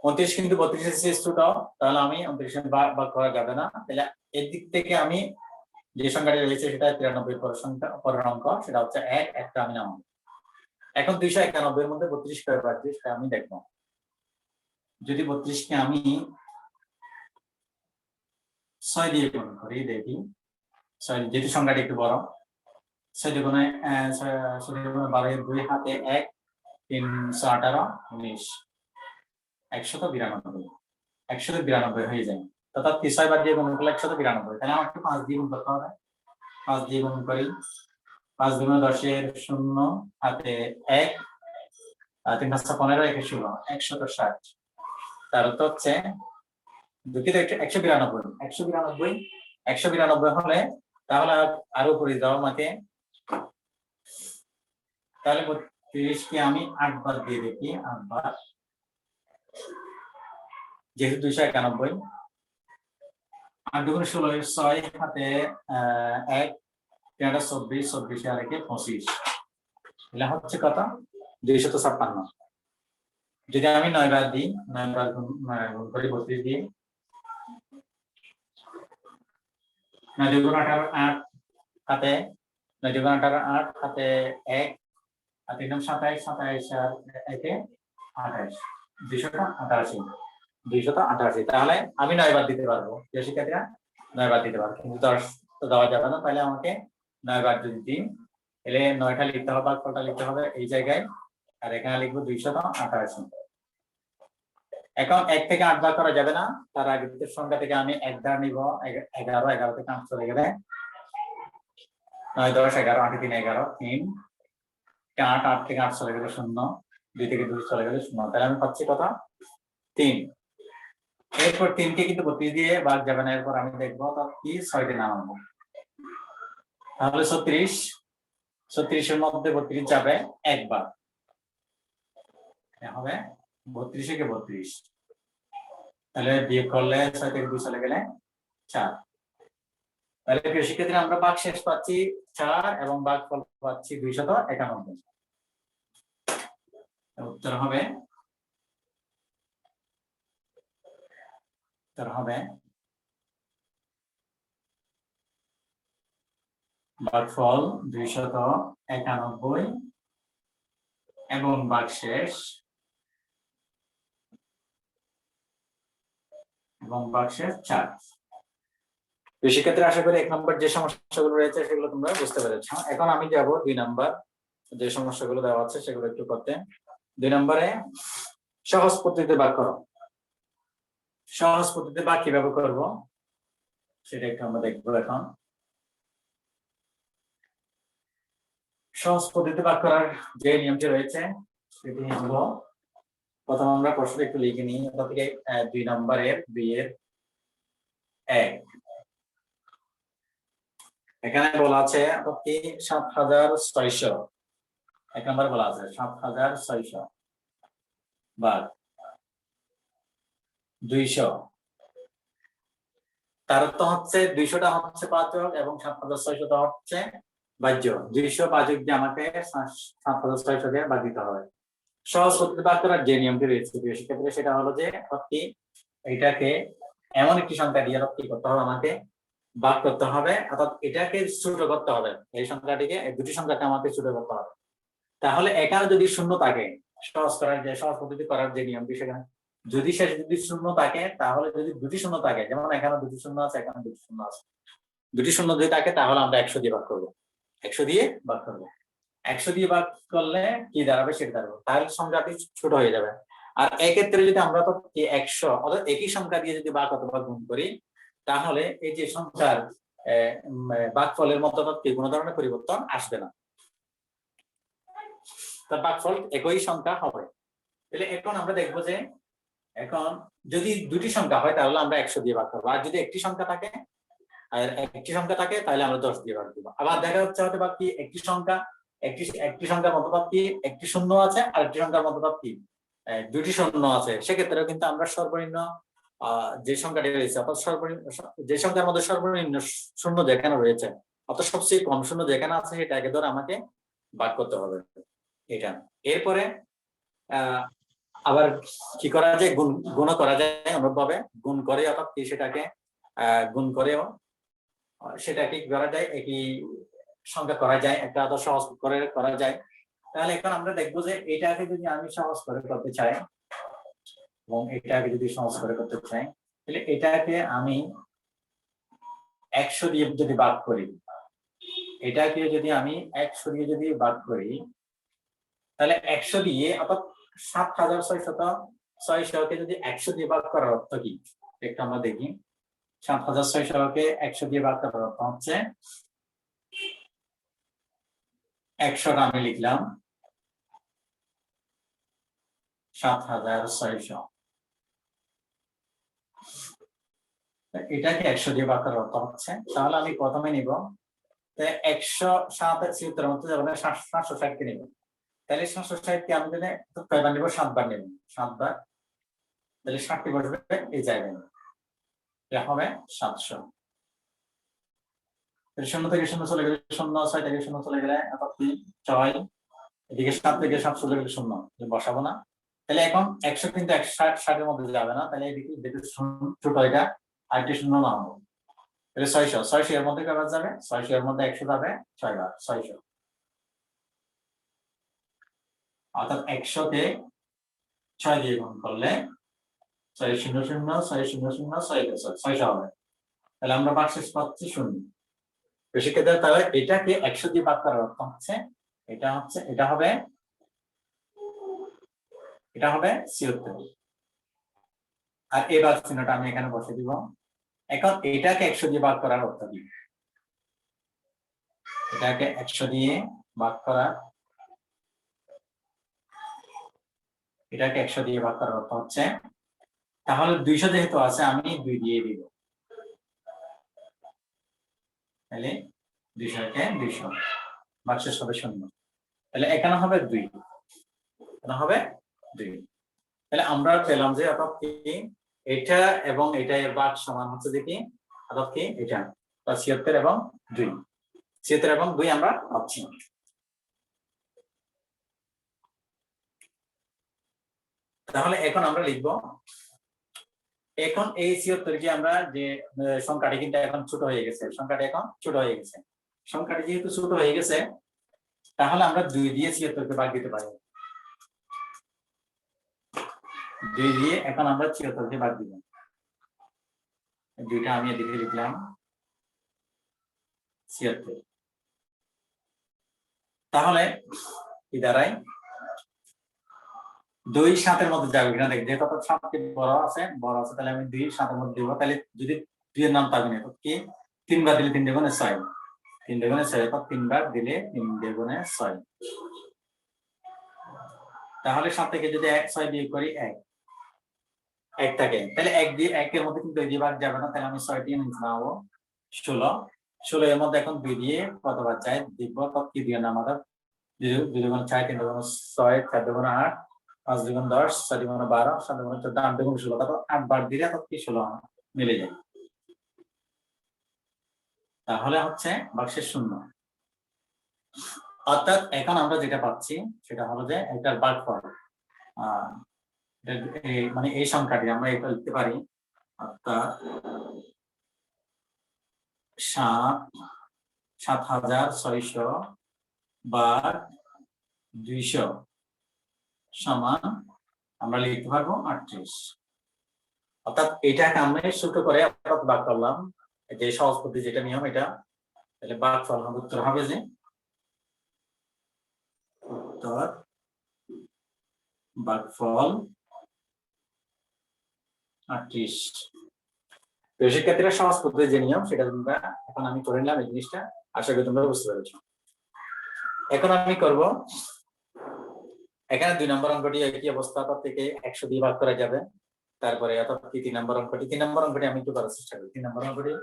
29 কিন্তু 32 এর চেয়ে ছোট, তাহলে আমি 29 এর ভাগ করা যাবে না। তাহলে এর দিক থেকে আমি যে সংখ্যাটি রয়েছে সেটা 93 পরের অঙ্ক, সেটা হচ্ছে 1, একটা আমি নামাবো। এখন 291 এর মধ্যে 32 করে পাচ্ছি সেটা আমি দেখবো। যদি 32 কে আমি 6 দিয়ে গুণ করি, দেখি 6 যেহেতু সংখ্যাটি একটু বড়, 6 দুগুণে 12, 2 হাতে 1, 3 18, 19, 192, 192 হয়ে যায়। অর্থাৎ 6 বার দিয়ে গুণ করলে 192। তাহলে আমাকে 5 দিয়ে গুণ করতে হবে। 5 দিয়ে গুণ করি, 5 দুগুণে 10 এর 0, হাতে 1, 3 5 15, 1 16, 160। তার অর্থ হচ্ছে দুঃখিত 192, 192, 192 হলে তাহলে আরো উপরে যাও আমাকে। তাহলে 32 কে আমি 8 বার দিয়ে দেখি, 8 বার, যেহেতু 291, 8 দুগুণে 16, 6 হাতে 1, 3 24, 24 আর 1 25, এটা হচ্ছে কত 256। যদি আমি 9 বার দিই, 9 বার গুণ করি 32 দিয়ে, 9 দুগুণ 18, 8 হাতে 9 দুগুণ 18, 8 হাতে 1, আর 3 27, 27 আর 1 28, 288, 288। তাহলে আমি 9 বার দিতে পারবো, যে শিক্ষার্থীরা 9 বার দিতে পারবো, কিন্তু 10 তো দেওয়া যাবে না। তাহলে আমাকে 9 বার যদি দিই, তাহলে 9টা লিখতে হবে, ভাগফলটা লিখতে হবে এই জায়গায়, আর এখানে লিখবো 288। এখন 1 থেকে 8 ভাগ করা যাবে না, তার আগের সংখ্যা থেকে আমি 1 বার নিব, 11, 11 থেকে 8 চলে গেলে 9, 10, 11, 8, 3, 11, 3, 8, 8 থেকে 8 চলে গেলে 0, 2 থেকে 2 চলে গেলে 0। তাহলে আমি পাচ্ছি কত 3। এরপর 3 কে কিন্তু 32 দিয়ে ভাগ যাবে না, এরপর আমি দেখবো কি 6 তে নামাবো। তাহলে 36, 36 এর মধ্যে 32 যাবে একবার, হবে 32 কে 32। তাহলে বিয়োগ করলে 6 থেকে 2 চলে গেলে 4। তাহলে প্রিয় শিক্ষার্থীরা আমরা ভাগশেষ পাচ্ছি 4 এবং ভাগফল পাচ্ছি 291। উত্তর হবে ভাগফল 291 এবং ভাগশেষ 4। শিক্ষার্থীরা আশা করি 1 নম্বর যে সমস্যাগুলো রয়েছে সেগুলো তোমরা বুঝতে পেরেছো। এখন আমি যাব 2 নম্বর যে সমস্যাগুলো দেওয়া আছে সেগুলো একটু করতে। 2 নম্বরে সহজ পদ্ধতিতে ভাগ করো। সহজ পদ্ধতিতে ভাগ কিভাবে করব সেটা একটু আমরা দেখবো। এখন সহজ পদ্ধতিতে ভাগ করার যে নিয়মটি রয়েছে সেটি হলো, প্রথম আমরা প্রশ্নটা একটু লিখে নিই। ওটা থেকে 2 নম্বরের 2 এর 1, এখানে বলা আছে কি 7600। 1 নম্বরে বলা আছে 7600 ভাগ 200, তার তো হচ্ছে 200টা হচ্ছে বাচক এবং 7600টা হচ্ছে বাহ্য। 200 বাচক দিয়ে আমাকে 7600 দিয়ে ভাগ দিতে হবে। সহজ পদ্ধতি ভাগ করার যে নিয়মটি রয়েছে সেক্ষেত্রে সেটা হলো যে এটাকে এমন একটি সংখ্যা দিয়ে কি করতে হবে, আমাকে ভাগ করতে হবে, অর্থাৎ এটাকে ছোট করতে হবে, এই সংখ্যাটিকে, এই দুটি সংখ্যাকে আমাকে ছোট করতে হবে। তাহলে এখানে যদি শূন্য থাকে, সহজ পদ্ধতি করার যে নিয়মটি, সেখানে যদি শূন্য থাকে, তাহলে যদি দুটি শূন্য থাকে, যেমন এখানে দুটি শূন্য আছে, এখানে দুটি শূন্য আছে, দুটি শূন্য যদি থাকে তাহলে আমরা 100 দিয়ে ভাগ করবো। 100 দিয়ে ভাগ করবো। 100 দিয়ে ভাগ করলে কি দাঁড়াবে সেটা দাঁড়াবে, তাহলে সংখ্যাটি ছোট হয়ে যাবে। আর এক্ষেত্রে যদি আমরা তো 100 অর্থাৎ একই সংখ্যা দিয়ে যদি ভাগ অথবা গুণ করি, তাহলে এই যে সংখ্যার ভাগফলের মধ্যে কোনো ধরনের পরিবর্তন আসবে না, তার ভাগফল একই সংখ্যা হবে। তাহলে এখন আমরা দেখবো যে এখন যদি দুটি সংখ্যা হয় তাহলে আমরা 100 দিয়ে ভাগ করবো, আর যদি একটি সংখ্যা থাকে তাহলে আমরা 10 দিয়ে ভাগ দিব। আবার দেখা যাচ্ছে হয়তো বা কি একটি সংখ্যার মধ্যপাত কি একটি শূন্য আছে, আর একটি সংখ্যার মধ্যপাত কি দুটি শূন্য আছে, সেক্ষেত্রেও কিন্তু আমরা সর্বনিম্ন যে সংখ্যাটি রয়েছে, অর্থাৎ যে সংখ্যার মধ্যে সর্বনিম্ন শূন্য যেখানে রয়েছে, অর্থাৎ সবচেয়ে কম শূন্য যেখানে আছে, সেটাকে ধরে আমাকে ভাগ করতে হবে এটা। এরপরে আবার কি করা যায়, গুণ করা যায় অনুরূপভাবে, গুণ করে, অর্থাৎ কি সেটাকে গুণ করেও সেটাকে কি করা যায়, একই সংখ্যা করা যায়, একটা অত সহজ করে করা যায়। তাহলে এখন আমরা দেখবো যে এটাকে যদি আমি সহজ করে করতে চাই এবং এটাকে যদি সহজ করে করতে চাই, তাহলে এটাকে আমি 100 দিয়ে যদি ভাগ করি, এটাকে যদি আমি 100 দিয়ে যদি ভাগ করি, তাহলে 100 দিয়ে, অর্থাৎ 7600কে যদি 100 দিয়ে ভাগ করার অর্থ কি একটু আমরা দেখি। 7600কে 100 দিয়ে ভাগ করার অর্থ হচ্ছে 100টা আমি লিখলাম 7600, এটাকে 100 দিয়ে ভাগ করার অর্থ হচ্ছে, তাহলে আমি প্রথমে নিব 107 মধ্যে যাবে 760কে নিব, তাহলে 760কে আমি যদি কয়বার নিব, 7 বার নিব, 7 বার, তাহলে 60টি বসবে এই জায়গায়, এটা হবে 700। শূন্য থেকে শূন্য চলে গেলে 0, 6 থেকে 0 চলে গেলে 6, এদিকে 7 থেকে 7 চলে গেলে 0, বসাবো না। তাহলে এখন 100 কিন্তু 160 এর মধ্যে যাবে না, তাহলে এদিকে ছোট এটা আরেকটি শূন্য না হবে, তাহলে 600 এর মধ্যে কয়বার যাবে, 600 এর মধ্যে 100 যাবে 6 বার, 600, অর্থাৎ 100কে 6 দিয়ে গুণ করলে 600 হবে, তাহলে আমরা ভাগশেষ পাচ্ছি 0। সেক্ষেত্রে তাহলে এটাকে 100 দিয়ে ভাগ করার অর্থ হচ্ছে এটা হবে 76। আর এই ভাগ চিহ্নটা আমি এখানে বসে দিব। এখন এটাকে 100 দিয়ে ভাগ করার অর্থ কি, এটাকে 100 দিয়ে ভাগ করার অর্থ হচ্ছে, তাহলে 200 যেহেতু আছে আমি 2 দিয়ে দিব, তাহলে 200কে 200, ভাগশেষ হবে 0, তাহলে এখানে হবে 2, তাহলে আমরা পেলাম যে অর্থাৎ কি এটা এবং এটা এর ভাগ সমান হচ্ছে দেখি, অর্থাৎ কি এটা 76 এবং 2, 76 এবং 2 আমরা পাচ্ছি। তাহলে এখন আমরা লিখব, এখন এই 76কে আমরা যে সংখ্যাটি কিন্তু এখন ছোট হয়ে গেছে, সংখ্যাটি যেহেতু ছোট হয়ে গেছে, তাহলে আমরা 2 দিয়ে 76কে ভাগ দিতে পারি, 2 দিয়ে এখন আমরা 76কে ভাগ দিব, 2টা আমি এদিকে লিখলাম 76, তাহলে কি দাঁড়ায়, 2 7 এর মধ্যে যাবে কিনা দেখি, যেহেতু 7টি বড় আছে, তাহলে আমি 2 7 এর মধ্যে দিব, তাহলে যদি 2 এর নাম পাবি না, কি 3 বার দিলে 3 দুগুণে 6, 3 দুগুণে 6, অর্থাৎ 3 বার দিলে 3 দুগুণে 6, তাহলে 7 থেকে যদি 6 বিয়োগ করি 1 থাকে, তাহলে 1 দিয়ে 1 এর মধ্যে কিন্তু 2 দিয়ে ভাগ যাবে না, তাহলে আমি 6 দিয়ে নাও 16 এর মধ্যে এখন 2 দিয়ে কতবার যায় দেখব, কত কি দিয়ে না আমাদের 2 দুগুণ 4, 3 দুগুণ 6, 4 দুগুণ 8, 5 দুগুণ 10, 6 দুগুণ 12, 7 দুগুণ 14, 8 দুগুণ 16, তারপর 8 বার দিলে কত কি 16 মিলে যায়। তাহলে হচ্ছে ভাগশেষ শূন্য। অর্থাৎ এখন আমরা যেটা পাচ্ছি সেটা হলো যে এটার ভাগফল মানে এই সংখ্যাটি আমরা এটা লিখতে পারি, অর্থাৎ ৭,৬০০ ভাগ ২০০ সমান আমরা লিখতে পারবো ৩৮। অর্থাৎ এটাকে আমরা ছোট করে ভাগ করলাম, যে সহজ পদ্ধতি যেটা নিয়ম এটা, তাহলে ভাগফল উত্তর হবে যে উত্তর ভাগফল ৩৮। তো শিক্ষার্থীরা সহজ পদ্ধতি যে নিয়ম সেটা তোমরা এখন আমি করে নিলাম এই জিনিসটা, আশা করি তোমরা বুঝতে পেরেছো। এখন আমি করব এখানে ২ নম্বর অঙ্কটি একই অবস্থা, তার থেকে ১০০ দিয়ে ভাগ করা যাবে। তারপরে অর্থাৎ ৩ নম্বর অঙ্কটি আমি একটু করার চেষ্টা করি। ৩ নম্বর অঙ্কটি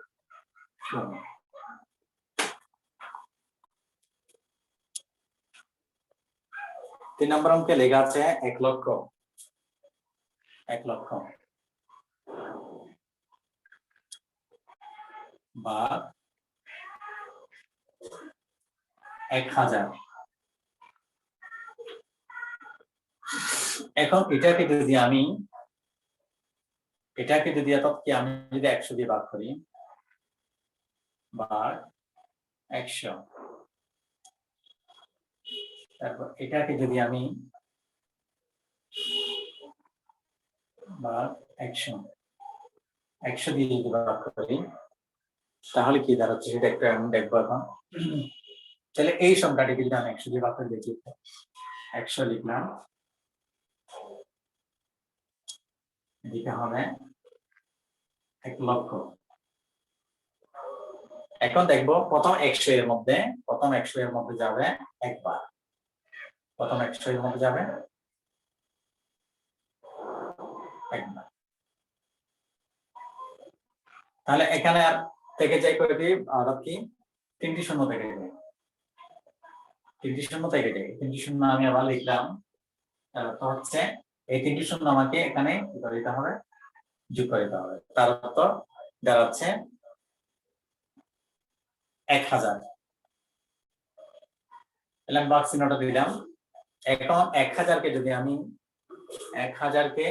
৩ নম্বর অঙ্কে লেখা আছে ১ লক্ষ বা ১,০০০। এখন এটাকে যদি আমি যদি ১০০ দিয়ে ভাগ করি বা ১০০, তারপর এটাকে যদি আমি বা ১০০ দিয়ে যদি ভাগ করি তাহলে কি দাঁড়াচ্ছে সেটা একটু আমি দেখবো এখন। তাহলে এই সংখ্যাটিকে যদি আমি ১০০ দিয়ে ভাগ করে দেখি, ১০০ লিখলাম, এদিকে হবে ১ লক্ষ। এখন দেখবো প্রথম ১০০ এর মধ্যে যাবে একবার, প্রথম ১০০ এর মধ্যে যাবে একবার। তাহলে এখানে আর থেকে যাই করে দিই, আর কি ৩টি শূন্য থেকে যায়, ৩টি শূন্য থেকে যায়। ৩টি শূন্য আমি আবার লিখলাম, তো হচ্ছে এই ৩টি শূন্য আমাকে এখানে কি করে দিতে হবে, যোগ করে দিতে হবে। তার অর্থ দাঁড়াচ্ছে ১,০০০। তাহলে আমি ভাগ চিহ্নটা দিলাম। এখন ১,০০০কে যদি আমি ১,০০০কে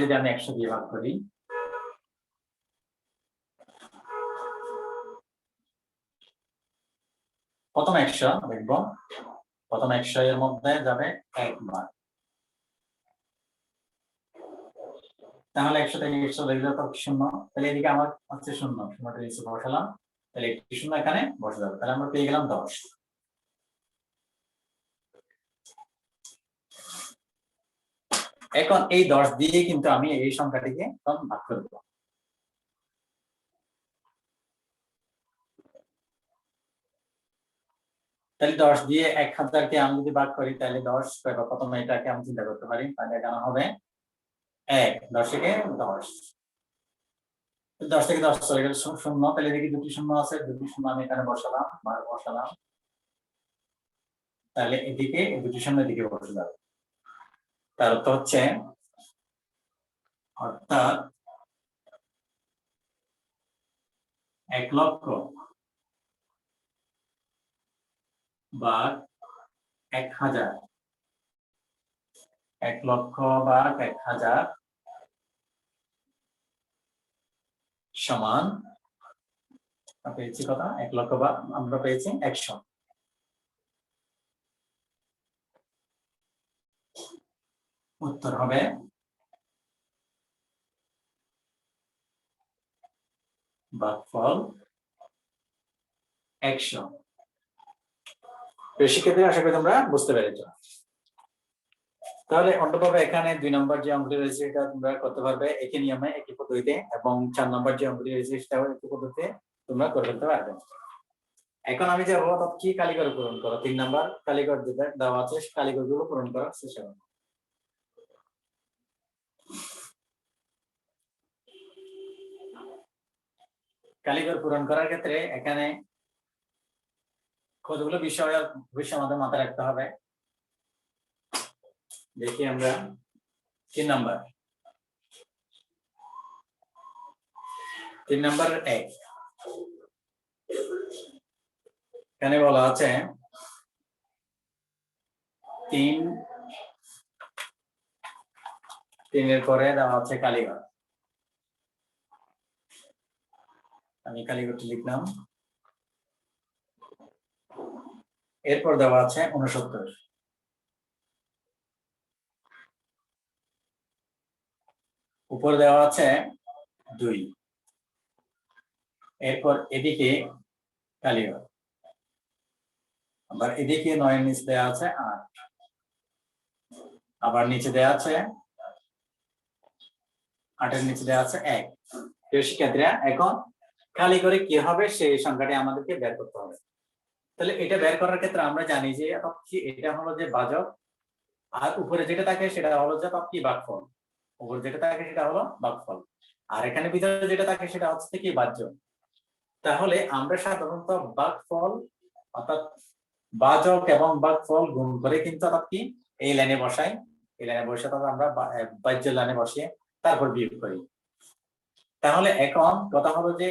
যদি আমি ১০০ দিয়ে ভাগ করি, প্রথম ১০০ দেখবো, প্রথম ১০০ এর মধ্যে যাবে একবার। তাহলে ১০০ থেকে ১০০ দেখলে তো শূন্য, তাহলে এদিকে আমার হচ্ছে শূন্য, শূন্যটা নিচে বসালাম, তাহলে একটি শূন্য এখানে বসে যাবে, তাহলে আমরা পেয়ে গেলাম ১০। এখন এই ১০ দিয়ে কিন্তু আমি এই সংখ্যাটিকে ভাগ করে দেব। তাহলে ১০ দিয়ে ১,০০০কে আমি যদি ভাগ করি তাহলে ১০, প্রথমে এটাকে আমি চিন্তা করতে পারি, তাহলে এখানে হবে ১, ১০ থেকে ১০, ১০ থেকে ১০ চলে গেলে শূন্য, তাহলে এদিকে দুটি শূন্য আছে, দুটি শূন্য আমি এখানে বসালাম, তাহলে এদিকে দুটি শূন্য এদিকে বসে যাবে। তার অর্থ হচ্ছে অর্থাৎ ১ লক্ষ বা ১,০০০, ১ লক্ষ বা ১,০০০ সমান পেয়েছি কথা, ১ লক্ষ বা আমরা পেয়েছি ১০০। উত্তর হবে ভাগফল ১০০। শিক্ষার্থীরা আশা করি তোমরা বুঝতে পেরেছো। তাহলে অন্যভাবে এখানে ২ নম্বর যে অঙ্কটি রয়েছে এটা তোমরা করতে পারবে একই নিয়মে, একই পদ্ধতিতে, এবং ৪ নম্বর যে অঙ্কটি রয়েছে সেটাও একই পদ্ধতিতে তোমরা করে ফেলতে পারবে। এখন আমি যাবো কি কালিগর পূরণ করো, ৩ নম্বর কালিগর যেটা দেওয়া আছে কালিগর গুলো পূরণ করার চেষ্টা করো। কালিগর পূরণ করার ক্ষেত্রে এখানে কতগুলো বিষয় আমাদের মাথায় রাখতে হবে। দেখি আমরা ৩ নম্বর, 3 নম্বর 1 এখানে বলা আছে 3 এর পরে দেওয়া আছে কালীঘর। আমি কালীঘরটি লিখলাম। এরপর দেওয়া আছে 69, উপর দেওয়া আছে 2, এরপর এদিকে কালীঘর, আবার এদিকে 9 এর নিচে দেওয়া আছে 8, আবার নিচে দেওয়া আছে 8 এর নিচে দেওয়া আছে 1। প্রিয় শিক্ষার্থীরা, এখন কালীঘরে কি হবে সেই সংখ্যাটি আমাদেরকে বের করতে হবে। তাহলে এটা বের করার ক্ষেত্রে আমরা জানি যে এটা হলো যে ভাজক, আর উপরে যেটা থাকে সেটা হলো যে কি ভাগফল, উপরে যেটা থাকে সেটা হলো ভাগফল, আর এখানে ভিতরে যেটা থাকে সেটা হচ্ছে কি ভাজ্য। তাহলে আমরা সাধারণত ভাগফল অর্থাৎ ভাজক এবং ভাগফল গুণ করে কিন্তু কি এই লাইনে বসাই, এই লাইনে বসে আমরা ভাজ্য লাইনে বসিয়ে তারপর বিয়োগ করি। তাহলে এখন কথা হলো যে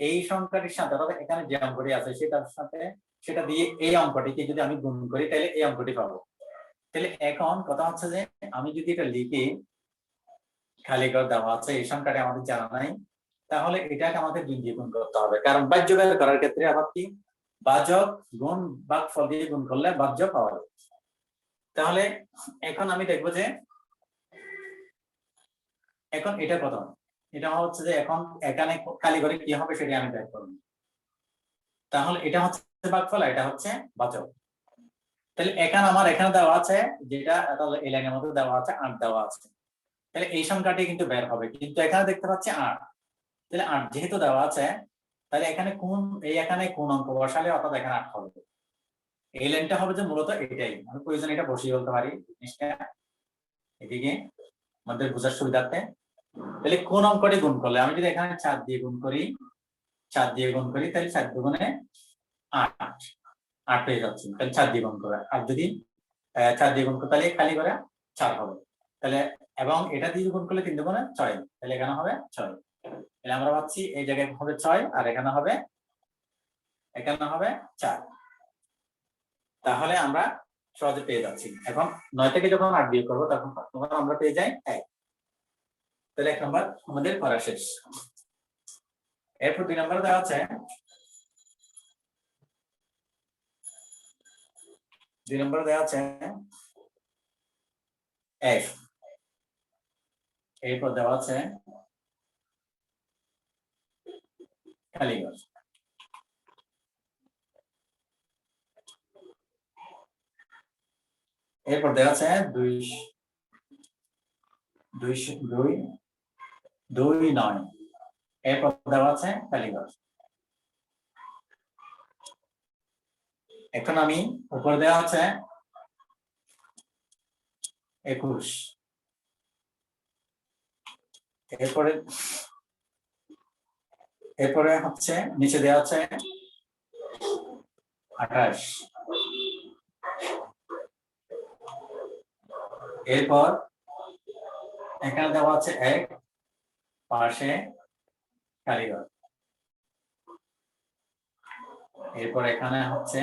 এই সংখ্যাটির সাথে অর্থাৎ এখানে যে অঙ্কটি আছে সেটার সাথে সেটা দিয়ে এই অঙ্কটিকে যদি আমি গুণ করি তাহলে এই অঙ্কটি পাবো। তাহলে এখন কথা হচ্ছে যে আমি যদি এটা লিখি, কালীঘর দেওয়া আছে, এই সংখ্যাটি আমাদের জানা নাই, তাহলে এটাকে আমাদের 2 দিয়ে গুণ করতে হবে, কারণ ভাজ্য বের করার ক্ষেত্রে আবার কি ভাজক গুণ ভাগফল দিয়ে গুণ করলে ভাজ্য পাওয়া যাবে। তাহলে এখন আমি দেখবো যে এখন এটা কত, এটা হচ্ছে যে এখন এখানে কালীঘরে কি হবে সেটা আমি বের করব। তাহলে এটা হচ্ছে ভাগফল, এটা হচ্ছে ভাজক। তাহলে এখানে দেওয়া আছে যেটা এই লাইনের মধ্যে দেওয়া আছে 8 দেওয়া আছে, তাহলে এই সংখ্যাটি কিন্তু বের হবে, কিন্তু এখানে দেখতে পাচ্ছি 8। তাহলে 8 যেহেতু দেওয়া আছে, তাহলে এখানে কোন অঙ্ক বসালে অর্থাৎ এখানে 8 হবে। এই লাইনটা হবে যে মূলত এটাই, আমি প্রয়োজন এটা বসিয়ে বলতে পারি জিনিসটা এদিকে আমাদের বোঝার সুবিধার্থে। তাহলে কোন অঙ্কটি গুণ করলে, আমি যদি এখানে 4 দিয়ে গুণ করি, 4 দিয়ে গুণ করি, তাহলে 4 দুগুণে 8 হয়ে যাচ্ছে। তাহলে 4 দিয়ে গুণ করে, আর যদি 4 দিয়ে গুণ করে তাহলে খালি করে 4 হবে। তাহলে এবং এটা দিয়ে গুণ করলে 3 দুগুণে 6, তাহলে এখানে হবে 6। তাহলে আমরা পাচ্ছি এই জায়গায় হবে 6 আর এখানে হবে 4। তাহলে আমরা সহজে পেয়ে যাচ্ছি। এখন 9 থেকে যখন 8 বিয়োগ করবো তখন আমরা পেয়ে যাই 1। তাহলে 1 নম্বর আমাদের করা শেষ। এরপর 2 নম্বর দেওয়া আছে, 2 নম্বর দেওয়া আছে f, এরপর দেওয়া আছে কালীঘর। এরপর দেওয়া আছে 2.9, এরপর দেওয়া আছে কালীঘর। এখন আমি উপর দেওয়া আছে 21, এরপরে হচ্ছে নিচে দেওয়া আছে 28, এরপর এখানে দেওয়া আছে 1, পাশে কালীঘর, এরপর এখানে হচ্ছে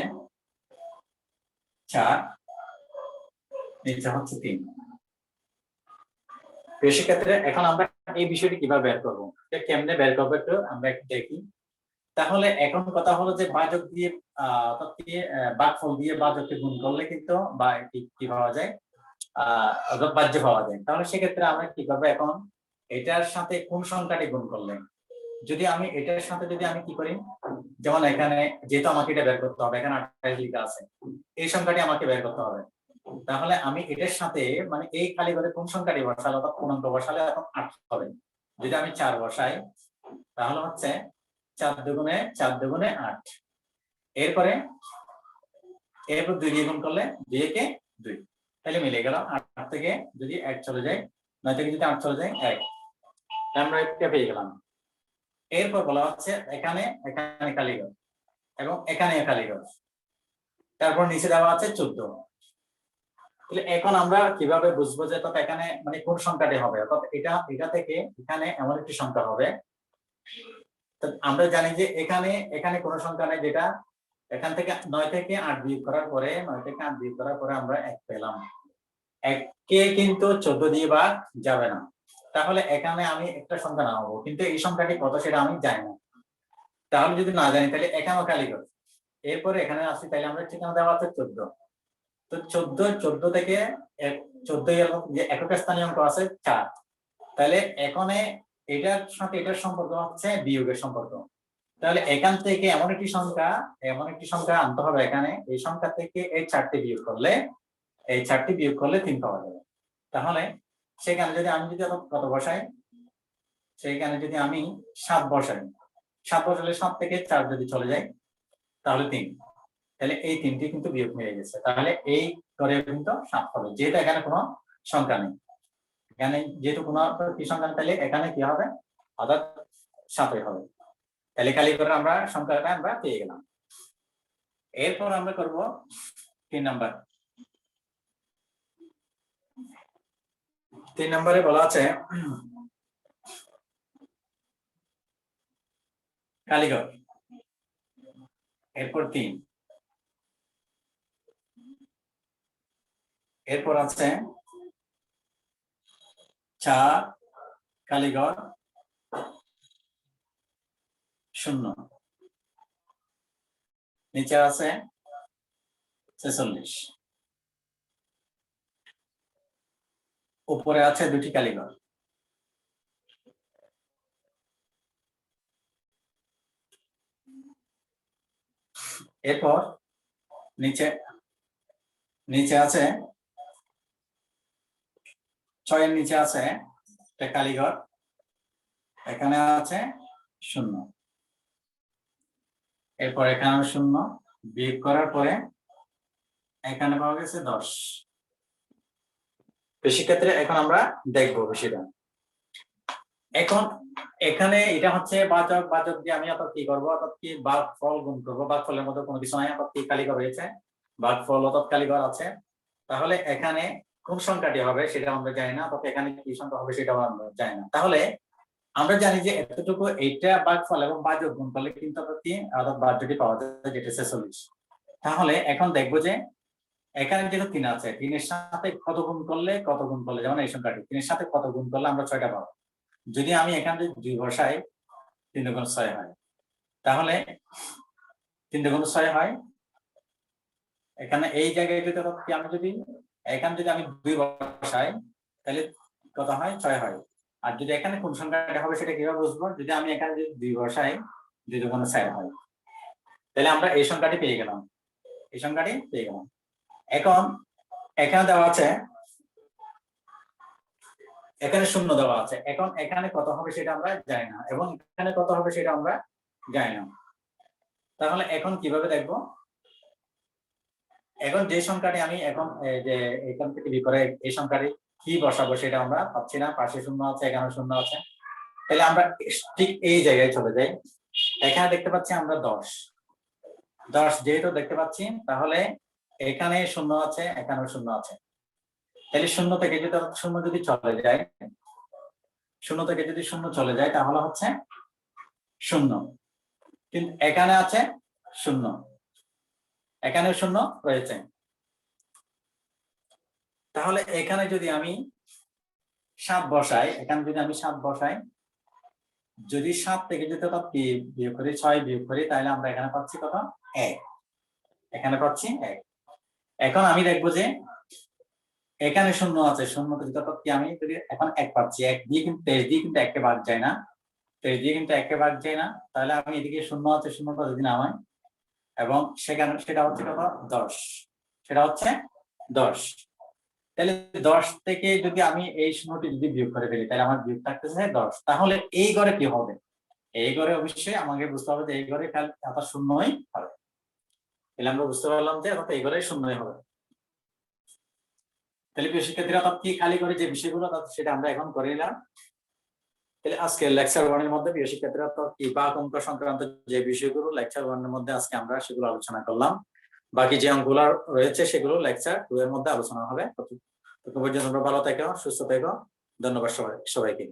4, নিচে হচ্ছে 3। বেশি ক্ষেত্রে এখন আমরা এই বিষয়টি কিভাবে বের করবো, কেমনে বের করবো একটু আমরা একটু দেখি। তাহলে এখন কথা হলো যে ভাজক দিয়ে ভাগফল দিয়ে ভাজককে গুণ করলে কিন্তু বা কি পাওয়া যায়, ভাজ্য পাওয়া যায়। তাহলে সেক্ষেত্রে আমরা কি করবো, এখন এটার সাথে কোন সংখ্যাটি গুণ করলে, যদি আমি এটার সাথে যদি আমি কি করি, যেমন এখানে যেহেতু আমাকে এটা বের করতে হবে, এখানে 28 লেখা আছে, এই সংখ্যাটি আমাকে বের করতে হবে। তাহলে আমি এটার সাথে মানে এই খালি ঘরে কোন সংখ্যাটি বসালে অর্থাৎ পূর্ণাঙ্ক বসালে এখন 8 হবে। যদি আমি 4 বসাই তাহলে হচ্ছে 4 দুগুণে 8, এরপর 2 দিয়ে গুণ করলে 2 একে 2, তাহলে মিলে গেল। 8 থেকে যদি 1 চলে যায়, 9 থেকে যদি 8 চলে যায় 1, আমরা একটা পেয়ে গেলাম। এরপর বলা হচ্ছে এখানে কালীঘর এবং এখানে কালীঘর, তারপর নিচে দেওয়া আছে 14। তাহলে এখন আমরা কিভাবে বুঝবো যে এখানে মানে কোন সংখ্যাটি হবে, অর্থাৎ এটা থেকে এখানে এমন একটি সংখ্যা হবে আমরা জানি যে এখানে এখানে কোনো সংখ্যা নেই, যেটা এখান থেকে 9 থেকে 8 বিয়োগ করার পরে 9 থেকে 8 বিয়োগ করার পরে আমরা 1 পেলাম। 1 কে কিন্তু 14 দিয়ে ভাগ যাবে না। তাহলে এখানে আমি একটা সংখ্যা নামাবো, কিন্তু এই সংখ্যাটি কত সেটা আমি জানি না। তাহলে যদি না জানি তাহলে এখানেও খালি করব। এরপরে এখানে আসি, তাহলে আমরা ঠিকানা দেওয়া আছে 14। তো 14 থেকে 14 এর যে একক স্থানীয় অঙ্ক আছে 4। তাহলে এখানে এটার সাথে এটার সম্পর্ক হচ্ছে বিয়োগের সম্পর্ক। তাহলে এখান থেকে এমন একটি সংখ্যা আনতে হবে, এখানে এই সংখ্যা থেকে এই 4টি বিয়োগ করলে 3 পাওয়া যাবে। তাহলে সেখানে যদি আমি কত বসাই, সেইখানে যদি আমি 7 বসাই, 7 বসালে 7 থেকে 4 যদি চলে যায় তাহলে 3। তাহলে এই 3টি কিন্তু বিয়োগ হয়ে গেছে। তাহলে এই করে কিন্তু 7 হবে, যেহেতু এখানে কোনো সংখ্যা নেই। এখানে যেহেতু কোনো কি সংখ্যা নেই, তাহলে এখানে কি হবে, অর্থাৎ 7 হবে। তাহলে খালি করে আমরা সংখ্যাটা আমরা পেয়ে গেলাম। এরপর আমরা করব 3 নাম্বার। 3 নম্বরে বলা আছে কালীঘর, এরপর 3, এরপর আছে 4 কালীঘর 0, নিচে আছে 46, উপরে আছে 2টি কালীঘর। এরপর নিচে আছে 6 এর নিচে আছে একটা কালীঘর, এখানে আছে 0, এরপর এখানে 0 বিয়োগ করার পরে এখানে পাওয়া গেছে 10। বেশি ক্ষেত্রে এখন আমরা দেখবো বেশিটা। এখন এখানে এটা হচ্ছে বাচক দিয়ে আমি অর্থাৎ কি করবো, অর্থাৎ কি ভাগফল গুণ করবো। ভাগফলের মধ্যে কোনো কিছু নাই, অর্থাৎ কি কালীঘর হয়েছে, ভাগফল অর্থাৎ কালীঘর আছে। তাহলে এখানে কোন সংখ্যাটি হবে সেটা আমরা জানি না, অর্থাৎ এখানে কি সংখ্যা হবে সেটাও আমরা জানি না। তাহলে আমরা জানি যে এতটুকু এইটা ভাগফল এবং বাচক গুণ করলে কিন্তু অর্থাৎ বাচ্যটি পাওয়া যায়, যেটা 46। তাহলে এখন দেখবো যে এখানে যেহেতু 3 আছে, 3 এর সাথে কত গুণ করলে যেমন এই সংখ্যাটি 3 এর সাথে কত গুণ করলে আমরা 6টা পাবো। যদি আমি এখানে 2 বসাই, 3 × 6 হয়। তাহলে 3 × 6 হয়। এখানে এই জায়গায় আমি যদি এখানে যদি আমি 2 বসাই তাহলে কত হয়, 6 হয়। আর যদি এখানে কোন সংখ্যাটা হবে সেটা কিভাবে বুঝবো, যদি আমি এখানে যদি 2 বসাই, 2 × 6 হয়। তাহলে আমরা এই সংখ্যাটি পেয়ে গেলাম, এখন এখানে দেওয়া আছে, এখানে 0 দেওয়া আছে। এখন এখানে কত হবে সেটা আমরা জানি না, এবং এখানে কত হবে সেটা আমরা জানি না। তাহলে এখন কিভাবে দেখব, এখন যে সংখ্যাটি আমি এখন যে এখান থেকে বিপরে এই সংখ্যাটি কি বসাবো সেটা আমরা পাচ্ছি না, পাশে 0 আছে, এখানে 0 আছে। তাহলে আমরা ঠিক এই জায়গায় চলে যাই। এখানে দেখতে পাচ্ছি আমরা 10 যেহেতু দেখতে পাচ্ছি, তাহলে এখানে 0 আছে, এখানেও 0 আছে। তাহলে 0 থেকে যদি 0 যদি চলে যায়, 0 থেকে যদি 0 চলে যায় তাহলে হচ্ছে 0, কিন্তু এখানে আছে 0, এখানে 0 রয়েছে। তাহলে এখানে যদি আমি 7 বসাই, যদি 7 থেকে যদি বিয়োগ করি, 6 বিয়োগ করি, তাহলে আমরা এখানে পাচ্ছি কত, 1, এখানে পাচ্ছি 1। এখন আমি দেখবো যে এখানে 0 আছে, 0 থেকে আমি যদি এখন 1 পাচ্ছি, 1 দিয়ে কিন্তু 23 দিয়ে কিন্তু 1 কে ভাগ যায় না, 23 দিয়ে কিন্তু 1 কে ভাগ যায় না। তাহলে আমি এদিকে 0 আছে, 0টা যদি নামাই, এবং সেখানে সেটা হচ্ছে কত, 10, সেটা হচ্ছে 10। তাহলে 10 থেকে যদি আমি এই 0টি যদি বিয়োগ করে ফেলি, তাহলে আমার বিয়োগ থাকতেছে 10। তাহলে এই ঘরে কি হবে, এই ঘরে অবশ্যই আমাকে বুঝতে হবে যে এই ঘরে আবার 0ই হবে। তাহলে আমরা বুঝতে পারলাম যে এই ঘরে 0ই হবে। তাহলে প্রিয় শিক্ষার্থীরা, কি খালি করে যে বিষয়গুলো সেটা আমরা এখন করে নিলাম। তাহলে আজকে লেকচার 1 এর মধ্যে প্রিয় শিক্ষার্থীরা কি ভাগ অঙ্ক সংক্রান্ত যে বিষয়গুলো লেকচার 1 এর মধ্যে আজকে আমরা সেগুলো আলোচনা করলাম। বাকি যে অঙ্কগুলো রয়েছে সেগুলো লেকচার 2 এর মধ্যে আলোচনা হবে। ততক্ষণ পর্যন্ত তোমরা ভালো থেকো, সুস্থ থেকো। ধন্যবাদ সবাইকে।